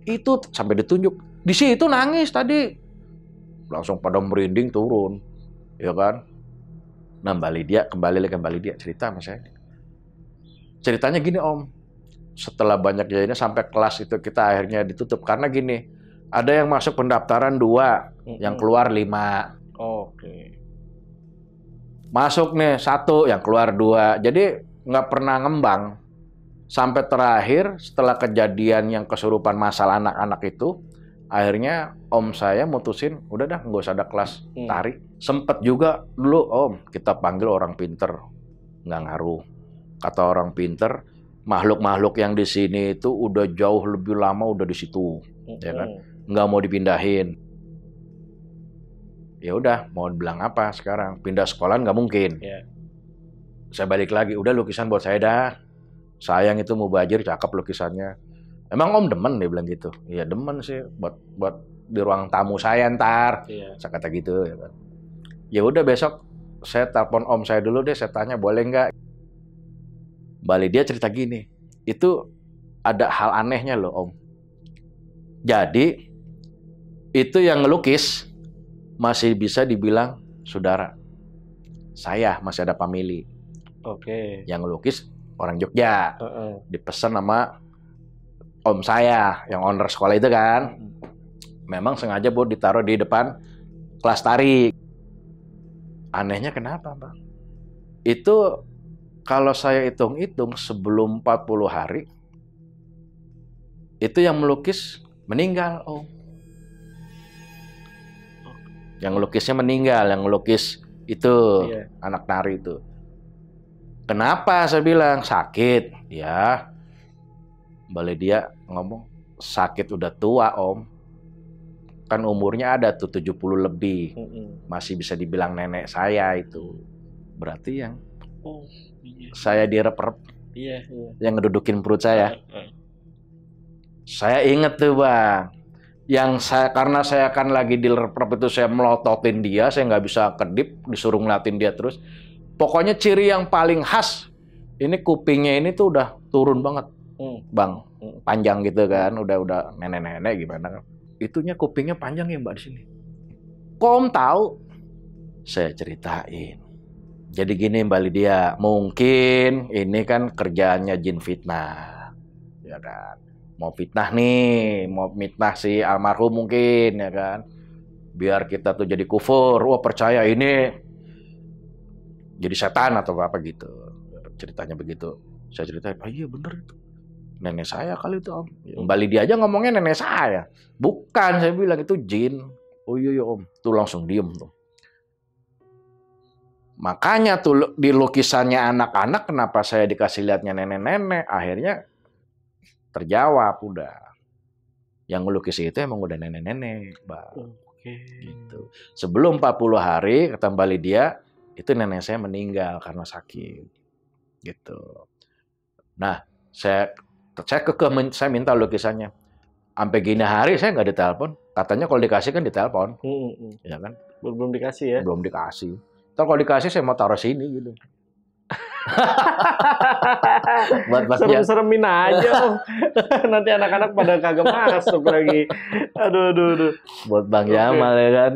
Itu sampai ditunjuk. Di situ nangis tadi. Langsung pada merinding turun. Ya kan? Nah, kembali lagi cerita sama saya. Ceritanya gini Om, setelah banyak jadinya sampai kelas itu kita akhirnya ditutup. Karena gini, ada yang masuk pendaftaran 2, yang keluar 5. Oke. Masuk nih 1, yang keluar 2. Jadi nggak pernah ngembang. Sampai terakhir setelah kejadian yang kesurupan masalah anak-anak itu, akhirnya Om saya mutusin, udah dah nggak usah ada kelas tari. Sempet juga dulu Om, kita panggil orang pinter, nggak ngaruh. Kata orang pinter, makhluk-makhluk yang di sini itu udah jauh lebih lama udah di situ, ya kan? Nggak mau dipindahin. Ya udah, mau bilang apa sekarang? Pindah sekolah nggak mungkin. Yeah. Saya balik lagi, udah lukisan buat saya dah. Sayang itu Mubajir, cakep lukisannya. Emang Om demen, dia bilang gitu. Iya demen sih, buat di ruang tamu saya ntar. Yeah. Saya kata gitu, ya kan. Ya udah besok saya telepon Om saya dulu deh, saya tanya boleh nggak? Balik dia cerita gini, itu ada hal anehnya loh Om. Jadi itu yang ngelukis masih bisa dibilang saudara. Saya masih ada family. Oke. Yang ngelukis orang Jogja. Dipesan sama Om saya, yang owner sekolah itu kan. Memang sengaja buat ditaruh di depan kelas tari. Anehnya kenapa, Bang? Itu kalau saya hitung-hitung sebelum 40 hari, itu yang melukis meninggal, Om. Yang melukisnya meninggal, yang melukis itu, anak tari itu. Kenapa saya bilang? Sakit, ya. Boleh dia ngomong, sakit udah tua, Om. Kan umurnya ada tuh 70 lebih. Masih bisa dibilang nenek saya itu. Berarti yang saya direp-rep, yang ngedudukin perut saya. Saya inget tuh Bang, karena saya kan lagi di rep-rep itu saya melototin dia, saya nggak bisa kedip, disuruh ngeliatin dia terus. Pokoknya ciri yang paling khas, ini kupingnya ini tuh udah turun banget, Bang, panjang gitu kan, udah nenek-nenek gimana kan. Itunya kupingnya panjang ya Mbak di sini. Kok Om tahu? Saya ceritain. Jadi gini Mbak Lydia, mungkin ini kan kerjaannya jin fitnah, ya kan? Mau fitnah nih, mau fitnah si almarhum mungkin, ya kan? Biar kita tuh jadi kufur, wah percaya ini jadi setan atau apa gitu. Ceritanya begitu. Saya ceritain, iya bener itu. Nenek saya kali itu Om. Mbak Lydia aja ngomongnya nenek saya. Bukan, saya bilang itu jin. Oh iya Om, tuh langsung diem tuh. Makanya tuh di lukisannya anak-anak kenapa saya dikasih lihatnya nenek-nenek, akhirnya terjawab udah. Yang ngelukis itu emang udah nenek-nenek, Bang. Gitu. Sebelum 40 hari kata Mbak Lydia, itu nenek saya meninggal karena sakit. Gitu. Nah, saya minta lukisannya. Sampai gini hari saya nggak ditelepon. Katanya kalau dikasih kan ditelepon. Ya kan? Belum dikasih ya? Belum dikasih. Ntar kalau dikasih saya mau taruh sini gitu. Serem-seremin aja Om. Nanti anak-anak pada kagak masuk lagi. Aduh. Buat Bang Jamal ya kan.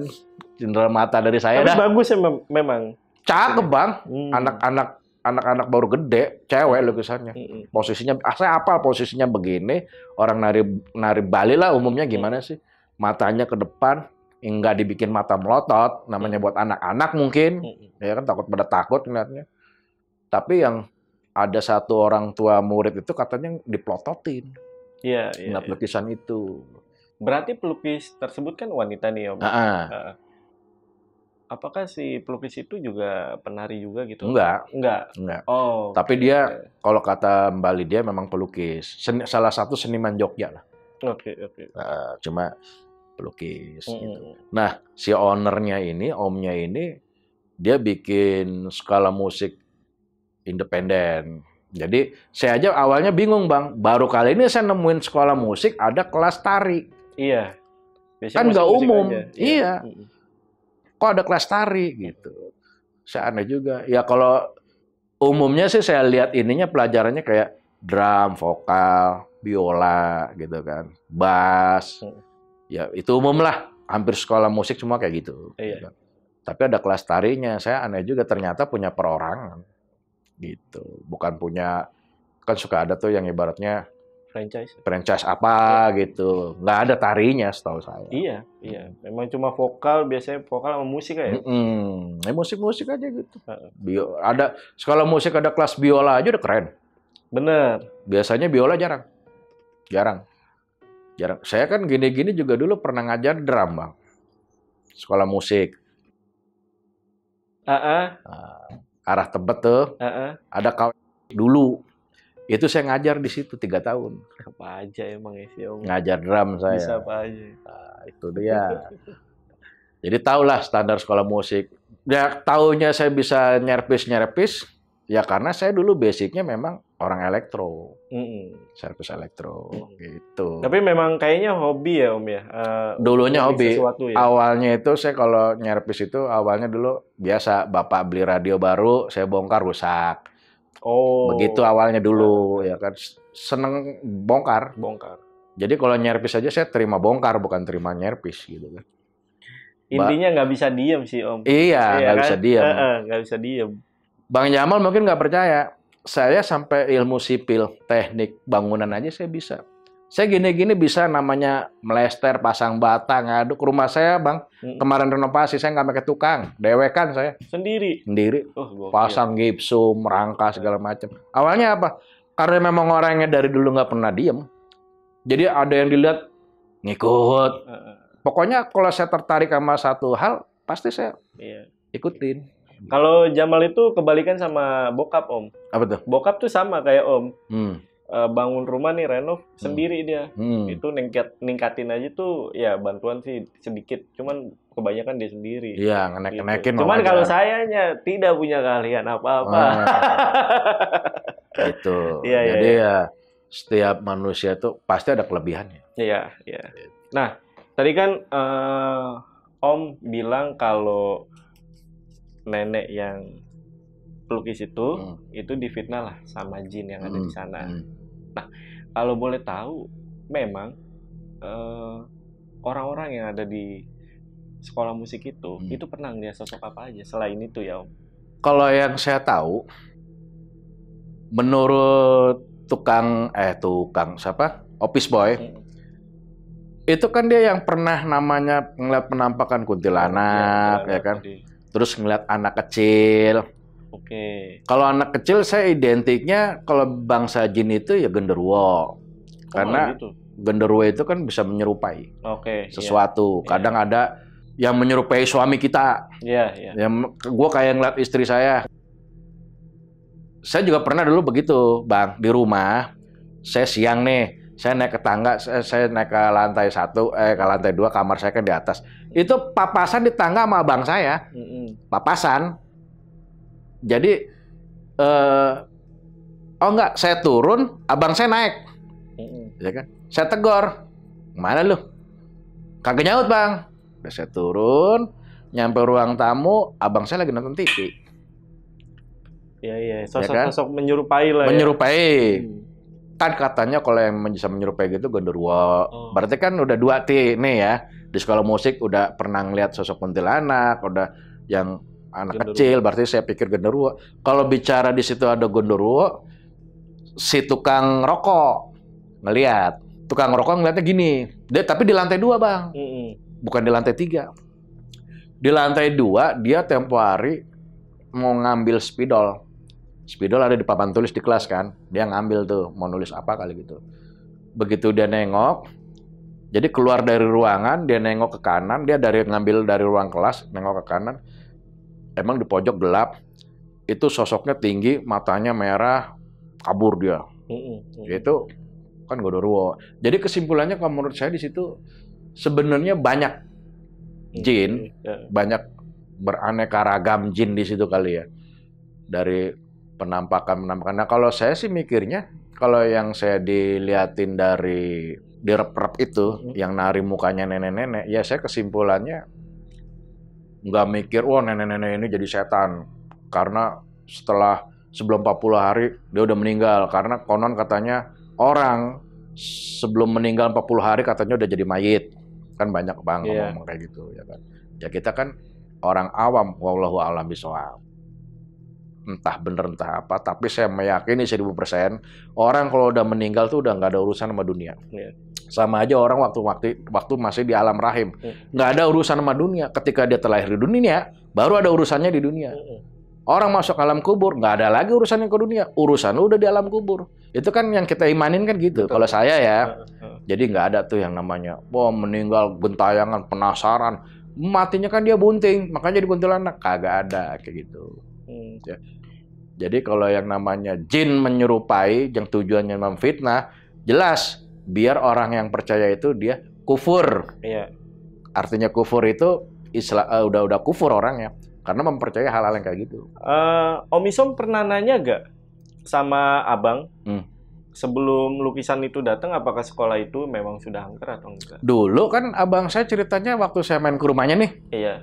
Cindera mata dari saya. Tapi bagus ya memang. Cakep Bang. Anak-anak baru gede, cewek lukisannya. Posisinya, saya apal posisinya begini. Orang nari Bali lah umumnya gimana sih? Matanya ke depan, nggak dibikin mata melotot. Namanya buat anak-anak mungkin. Ya kan takut ngeliatnya. Tapi yang ada satu orang tua murid itu katanya diplototin. Iya. Ngeliat lukisan itu. Berarti pelukis tersebut kan wanita nih Om. Apakah si pelukis itu juga penari juga gitu? Enggak. Oh. Tapi dia, kalau kata Mbak Lydia memang pelukis. Salah satu seniman Jogja lah. Oke. Cuma pelukis. Gitu. Nah, si ownernya ini, omnya ini, dia bikin skala musik independen. Jadi saya aja awalnya bingung Bang. Baru kali ini saya nemuin sekolah musik ada kelas tari. Iya. Biasanya kan nggak umum. Iya. Kok ada kelas tari gitu. Saya aneh juga. Ya kalau umumnya sih saya lihat ininya pelajarannya kayak drum, vokal, biola gitu kan. Bass. Ya itu umum lah, hampir sekolah musik semua kayak gitu. Iya. Tapi ada kelas tarinya, saya aneh juga ternyata punya perorangan gitu. Bukan punya, kan suka ada tuh yang ibaratnya franchise apa gitu. Nggak ada tarinya setahu saya. Iya. Memang cuma vokal, biasanya vokal sama musik ya. Musik-musik aja gitu. Ada sekolah musik, ada kelas biola aja udah keren. Bener. Biasanya biola jarang. Saya kan gini-gini juga dulu pernah ngajar drum, Bang. Sekolah musik. Arah Tebet tuh. Ada kawan dulu. Itu saya ngajar di situ 3 tahun. Apa aja emang ya sih Om? Ngajar drum saya. Bisa apa aja. Nah, itu dia. Jadi tahulah standar sekolah musik. Ya taunya saya bisa nyerpis, ya karena saya dulu basicnya memang orang elektro. Servis elektro gitu. Tapi memang kayaknya hobi ya Om ya? Dulunya hobi. Ya? Awalnya itu saya kalau nyerpis itu awalnya dulu biasa bapak beli radio baru, saya bongkar rusak. Begitu awalnya dulu ya kan, seneng bongkar. Jadi kalau nyerpis aja saya terima bongkar, bukan terima nyerpis gitu kan. Intinya nggak bisa diem sih Om. Iya, nggak kan? bisa diem. Nggak bisa diem. Bang Jamal mungkin nggak percaya, saya sampai ilmu sipil, teknik bangunan aja saya bisa. Saya gini-gini bisa namanya melester, pasang bata, ngaduk. Rumah saya, Bang, kemarin renovasi, saya nggak pakai tukang. Dewekan saya. Sendiri? Pasang gipsum, rangka, segala macam. Awalnya apa? Karena memang orangnya dari dulu nggak pernah diem. Jadi ada yang dilihat, ngikut. Pokoknya kalau saya tertarik sama satu hal, pasti saya ikutin. Kalau Jamal itu kebalikan sama bokap Om. Apa tuh? Bokap tuh sama kayak Om. Bangun rumah nih renov sendiri dia. Itu ningkatin aja tuh ya bantuan sih sedikit, cuman kebanyakan dia sendiri. Iya, ngenek-nekin. Cuman kalau sayanya tidak punya keahlian apa-apa. Itu. Jadi ya setiap manusia tuh pasti ada kelebihannya. Iya. Nah, tadi kan Om bilang kalau nenek yang pelukis itu difitnah lah sama jin yang ada di sana. Nah, kalau boleh tahu, memang orang-orang yang ada di sekolah musik itu pernah lihat sosok apa aja selain itu ya Om? Kalau yang saya tahu, menurut tukang siapa? Office boy. Itu kan dia yang pernah namanya ngeliat penampakan kuntilanak, ya kan? Terus ngeliat anak kecil. Kalau anak kecil saya identiknya kalau bangsa jin itu ya genderuwo. Karena gitu. Genderuwo itu kan bisa menyerupai sesuatu. Kadang ada yang menyerupai suami kita. Yang gue kayak ngeliat istri saya. Saya juga pernah dulu begitu, Bang, di rumah. Saya siang nih, saya naik ke tangga, saya naik ke lantai 1, ke lantai 2, kamar saya kan di atas. Itu papasan di tangga sama abang saya. Papasan. Jadi, enggak, saya turun, abang saya naik. Ya kan? Saya tegur, mana lu? Kagak nyaut, Bang. Udah saya turun, nyampe ruang tamu, abang saya lagi nonton TV. Iya, sosok-sosok menyerupai lah. Menyerupai. Kan katanya kalau yang bisa menyerupai gitu genderuwo. Berarti kan udah 2 nih ya. Di sekolah musik udah pernah ngeliat sosok kuntilanak, udah yang anak kecil, berarti saya pikir genderuwo. Kalau bicara di situ ada genderuwo, si tukang rokok ngelihat. Tukang rokok ngeliatnya gini. Dia tapi di lantai 2, Bang. Bukan di lantai 3. Di lantai 2 dia tempo hari mau ngambil spidol. Spidol ada di papan tulis di kelas kan. Dia ngambil tuh, mau nulis apa kali gitu. Begitu dia nengok, jadi keluar dari ruangan, dia nengok ke kanan, dia ngambil dari ruang kelas, nengok ke kanan. Emang di pojok gelap, itu sosoknya tinggi, matanya merah, kabur dia. Itu kan genderuwo. Jadi kesimpulannya kalau menurut saya di situ sebenarnya banyak jin, banyak beraneka ragam jin di situ kali ya. Dari penampakan. Nah kalau saya sih mikirnya, kalau yang saya diliatin dari direp-rep itu, yang nari mukanya nenek-nenek, ya saya kesimpulannya nggak mikir, wah nenek-nenek ini jadi setan. Karena sebelum 40 hari dia udah meninggal. Karena konon katanya orang sebelum meninggal 40 hari katanya udah jadi mayit. Kan banyak bang ngomong kayak gitu ya kan. Ya kita kan orang awam, wallahu a'lam bishawab. Entah bener entah apa, tapi saya meyakini 1000% orang kalau udah meninggal tuh udah nggak ada urusan sama dunia. Sama aja orang waktu masih di alam rahim, nggak ada urusan sama dunia. Ketika dia terlahir di dunia, baru ada urusannya di dunia. Orang masuk alam kubur, nggak ada lagi urusannya ke dunia. Urusan udah di alam kubur. Itu kan yang kita imanin kan gitu. Kalau saya ya, jadi nggak ada tuh yang namanya, wah meninggal gentayangan, penasaran. Matinya kan dia bunting, makanya jadi kuntilanak. Kagak ada kayak gitu. Ya. Jadi kalau yang namanya jin menyerupai, yang tujuannya memfitnah, jelas biar orang yang percaya itu dia kufur. Artinya kufur itu udah kufur orangnya karena mempercayai hal-hal yang kayak gitu. Om Isom pernah nanya gak sama abang sebelum lukisan itu datang, apakah sekolah itu memang sudah angker atau enggak? Dulu kan abang saya ceritanya waktu saya main ke rumahnya nih. Iya.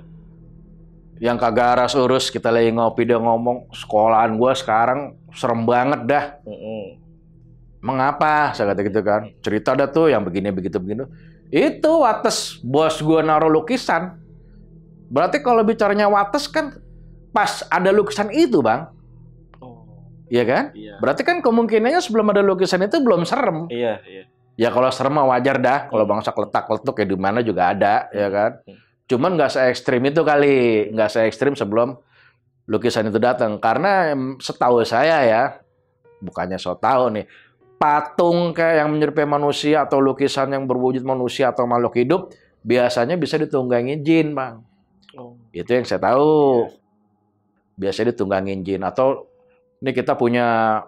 Yang kagak aras urus, kita lagi ngopi, dia ngomong, sekolahan gua sekarang serem banget dah. Mengapa? Saya kata gitu kan. Cerita dah tuh yang begini, begitu. Itu Wates, bos gua naruh lukisan. Berarti kalau bicaranya Wates kan pas ada lukisan itu, Bang. Iya kan? Iya. Berarti kan kemungkinannya sebelum ada lukisan itu belum serem. Iya. Ya kalau serem mah wajar dah. Kalau bangsa letak-letuk ya di mana juga ada, ya kan? Cuman nggak se-ekstrim itu kali, nggak se-ekstrim sebelum lukisan itu datang. Karena setahu saya ya, bukannya so tahu nih, patung kayak yang menyerupai manusia atau lukisan yang berwujud manusia atau makhluk hidup biasanya bisa ditunggangin jin, Bang. Itu yang saya tahu. Biasanya ditunggangin jin. Atau ini kita punya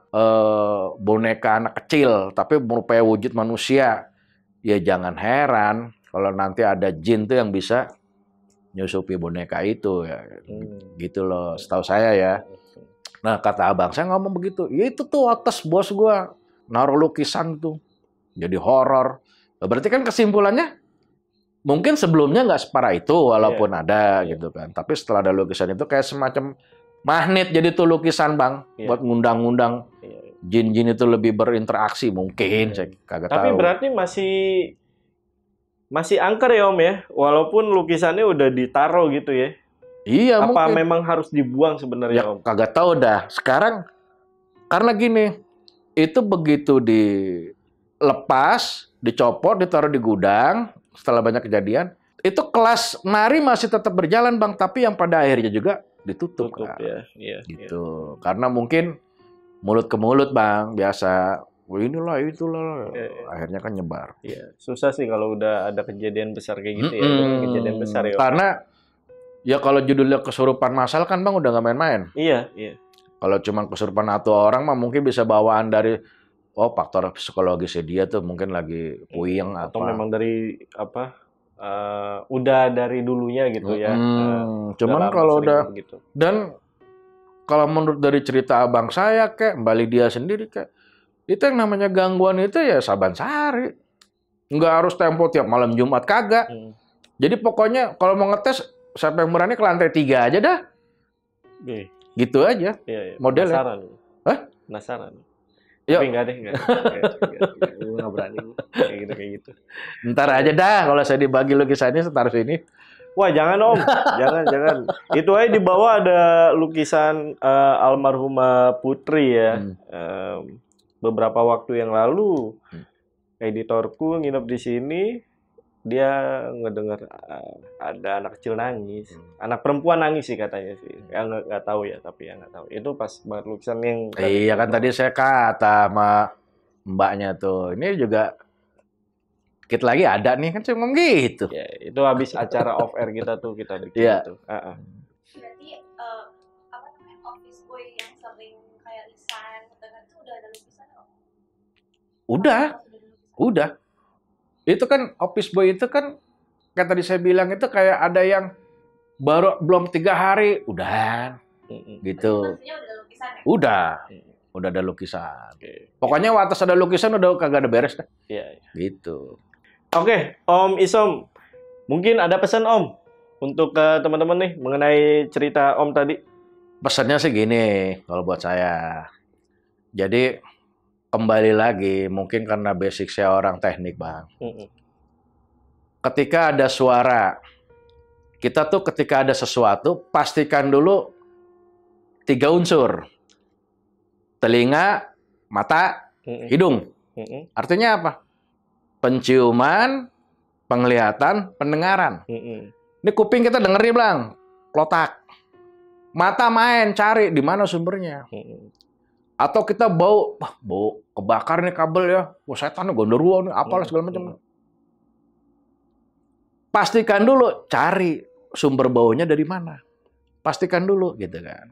boneka anak kecil tapi merupai wujud manusia. Ya jangan heran kalau nanti ada jin tuh yang bisa nyusupi boneka itu ya. Gitu loh, setahu saya ya. Nah, kata abang saya ngomong begitu. Ya itu tuh atas bos gua naruh lukisan tuh. Jadi horor. Berarti kan kesimpulannya mungkin sebelumnya nggak separah itu walaupun ada gitu kan. Tapi setelah ada lukisan itu kayak semacam magnet jadi tuh lukisan, Bang, buat ngundang-ngundang jin-jin itu lebih berinteraksi mungkin. Saya kagak tahu. Tapi berarti masih angker ya Om ya, walaupun lukisannya udah ditaruh gitu ya. Iya, apa mungkin memang harus dibuang sebenarnya ya, Om? Kagak tahu dah. Sekarang karena gini, itu begitu dilepas, dicopot, ditaruh di gudang setelah banyak kejadian, itu kelas nari masih tetap berjalan, Bang, tapi yang pada akhirnya juga ditutup kan. Iya. Gitu. Karena mungkin mulut ke mulut, Bang, biasa. Inilah itulah. Akhirnya kan nyebar. Iya, susah sih kalau udah ada kejadian besar kayak gitu ya. Kejadian besar ya. Karena ya kalau judulnya kesurupan massal kan, Bang, udah nggak main-main. Iya. Kalau cuma kesurupan atau orang mah mungkin bisa bawaan dari faktor psikologisnya dia tuh mungkin lagi puyeng atau memang dari udah dari dulunya gitu ya. Cuman kalau udah gitu. Dan kalau menurut dari cerita abang saya Mbak Lydia sendiri itu yang namanya gangguan itu ya saban sehari. Nggak harus tempo tiap malam Jumat, kagak. Jadi pokoknya kalau mau ngetes siapa yang berani ke lantai 3 aja dah. Gitu aja. Modelnya. Penasaran. Hah? Penasaran. Yuk. Tapi enggak. Gue nggak berani kayak gitu. Ntar aja dah kalau saya dibagi lukisannya taruh sini. Wah, jangan Om. jangan. Itu aja di bawah ada lukisan almarhumah Putri ya. Beberapa waktu yang lalu editorku nginep di sini, dia ngedengar ada anak kecil nangis, anak perempuan nangis sih katanya sih, nggak tahu ya, tapi ya nggak tahu. Itu pas banget lukisan yang iya kan tadi saya kata sama mbaknya tuh, ini juga dikit lagi ada nih kan cuma gitu. Ya, itu habis acara off air kita tuh kita bikin itu. Berarti apa namanya office boy yang sering kayak lisan itu udah ada lukisan nggak? Udah. Itu kan office boy itu kan kayak tadi saya bilang itu kayak ada yang baru belum 3 hari udah gitu. Maksudnya udah ada lukisan ya? Udah ada lukisan. Pokoknya atas ada lukisan udah kagak ada beres dah. Iya. Gitu. Oke, Om Isom, mungkin ada pesan Om untuk ke teman-teman nih mengenai cerita Om tadi. Pesannya sih gini kalau buat saya. Jadi kembali lagi, mungkin karena basic saya orang teknik, Bang. ketika ada suara, kita tuh ketika ada sesuatu, pastikan dulu 3 unsur. Telinga, mata, hidung. Artinya apa? Penciuman, penglihatan, pendengaran. Ini kuping kita denger nih, Bang. Klotak. Mata main, cari di mana sumbernya. Atau kita bau kebakar nih kabel ya. Wah, setan nih, gondoruo nih, apalah segala macam. Pastikan dulu, cari sumber baunya dari mana. Pastikan dulu, gitu kan.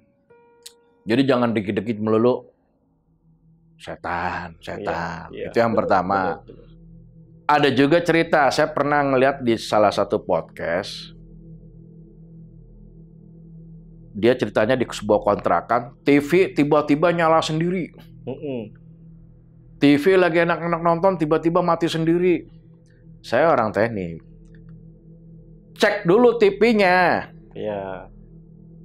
Jadi jangan dikit-dikit melulu. Setan. Iya. Itu yang pertama. Ada juga cerita, saya pernah ngeliat di salah satu podcast. Dia ceritanya di sebuah kontrakan, TV tiba-tiba nyala sendiri. TV lagi enak-enak nonton, tiba-tiba mati sendiri. Saya orang teknik. Cek dulu TV-nya. Iya.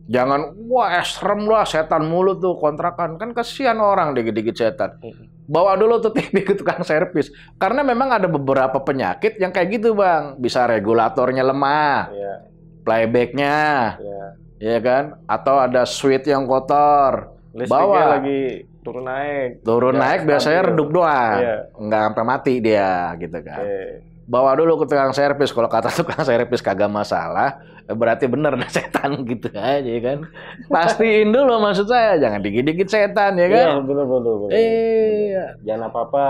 Jangan, wah serem lah, setan mulu tuh kontrakan. Kan kasihan orang dikit-dikit setan. Bawa dulu tuh TV ke tukang servis. Karena memang ada beberapa penyakit yang kayak gitu, Bang. Bisa regulatornya lemah, playbacknya, ya kan? Atau ada switch yang kotor. Listriknya lagi turun naik biasanya redup doang. Iya. Nggak sampai mati dia, gitu kan. Bawa dulu ke tukang servis. Kalau kata tukang servis kagak masalah, berarti bener ada setan gitu aja kan. Pastiin dulu maksud saya, jangan dikit-dikit setan ya kan. Iya, betul. Iya. Jangan apa-apa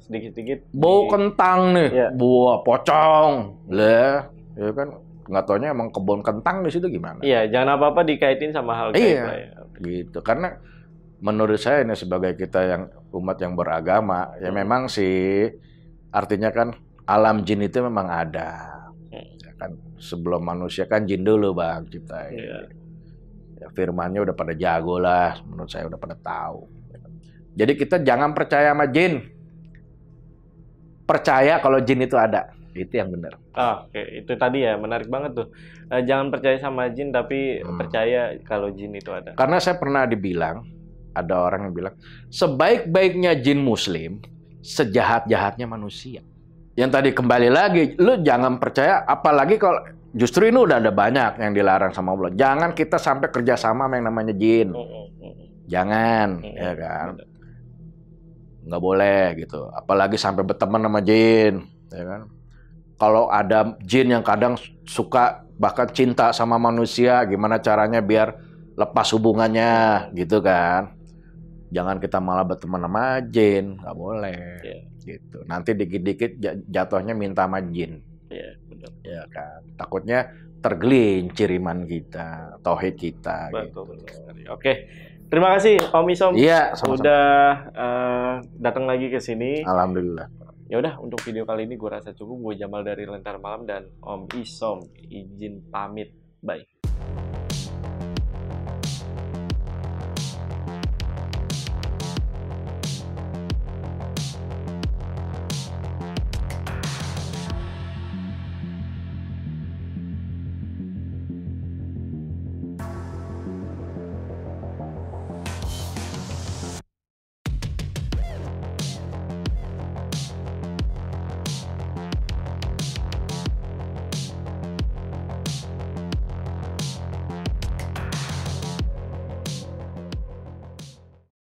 sedikit-sedikit. Bau kentang nih, buah pocong. Lah, ya kan nggak taunya emang kebun kentang di situ gimana? Iya, jangan apa-apa dikaitin sama hal gaib lah ya. Gitu. Karena menurut saya ini sebagai kita yang umat yang beragama, ya memang sih artinya kan alam jin itu memang ada. Ya kan sebelum manusia kan jin dulu, Bang, ciptain. Ya, firmannya udah pada jago lah, menurut saya udah pada tahu. Jadi kita jangan percaya sama jin. Percaya kalau jin itu ada. Itu yang benar. Oke, itu tadi ya, menarik banget tuh. Jangan percaya sama jin, tapi percaya kalau jin itu ada. Karena saya pernah dibilang, ada orang yang bilang, sebaik-baiknya jin muslim, sejahat-jahatnya manusia. Yang tadi kembali lagi, lu jangan percaya, apalagi kalau justru ini udah ada banyak yang dilarang sama Allah. Jangan kita sampai kerjasama sama yang namanya jin. Jangan, ya kan? Nggak boleh gitu. Apalagi sampai berteman sama jin, ya kan? Kalau ada jin yang kadang suka bahkan cinta sama manusia, gimana caranya biar lepas hubungannya, gitu kan? Jangan kita malah berteman sama jin, nggak boleh. Gitu. Nanti dikit-dikit jatuhnya minta sama jin. Iya, betul. Ya kan. Takutnya tergelincir iman kita, tauhid kita. Betul, gitu. betul. Oke. Terima kasih Om Isom. Iya, sama-sama. Udah datang lagi ke sini. Alhamdulillah. Ya udah, untuk video kali ini gue rasa cukup. Gue Jamal dari Lentar Malam dan Om Isom izin pamit. Bye.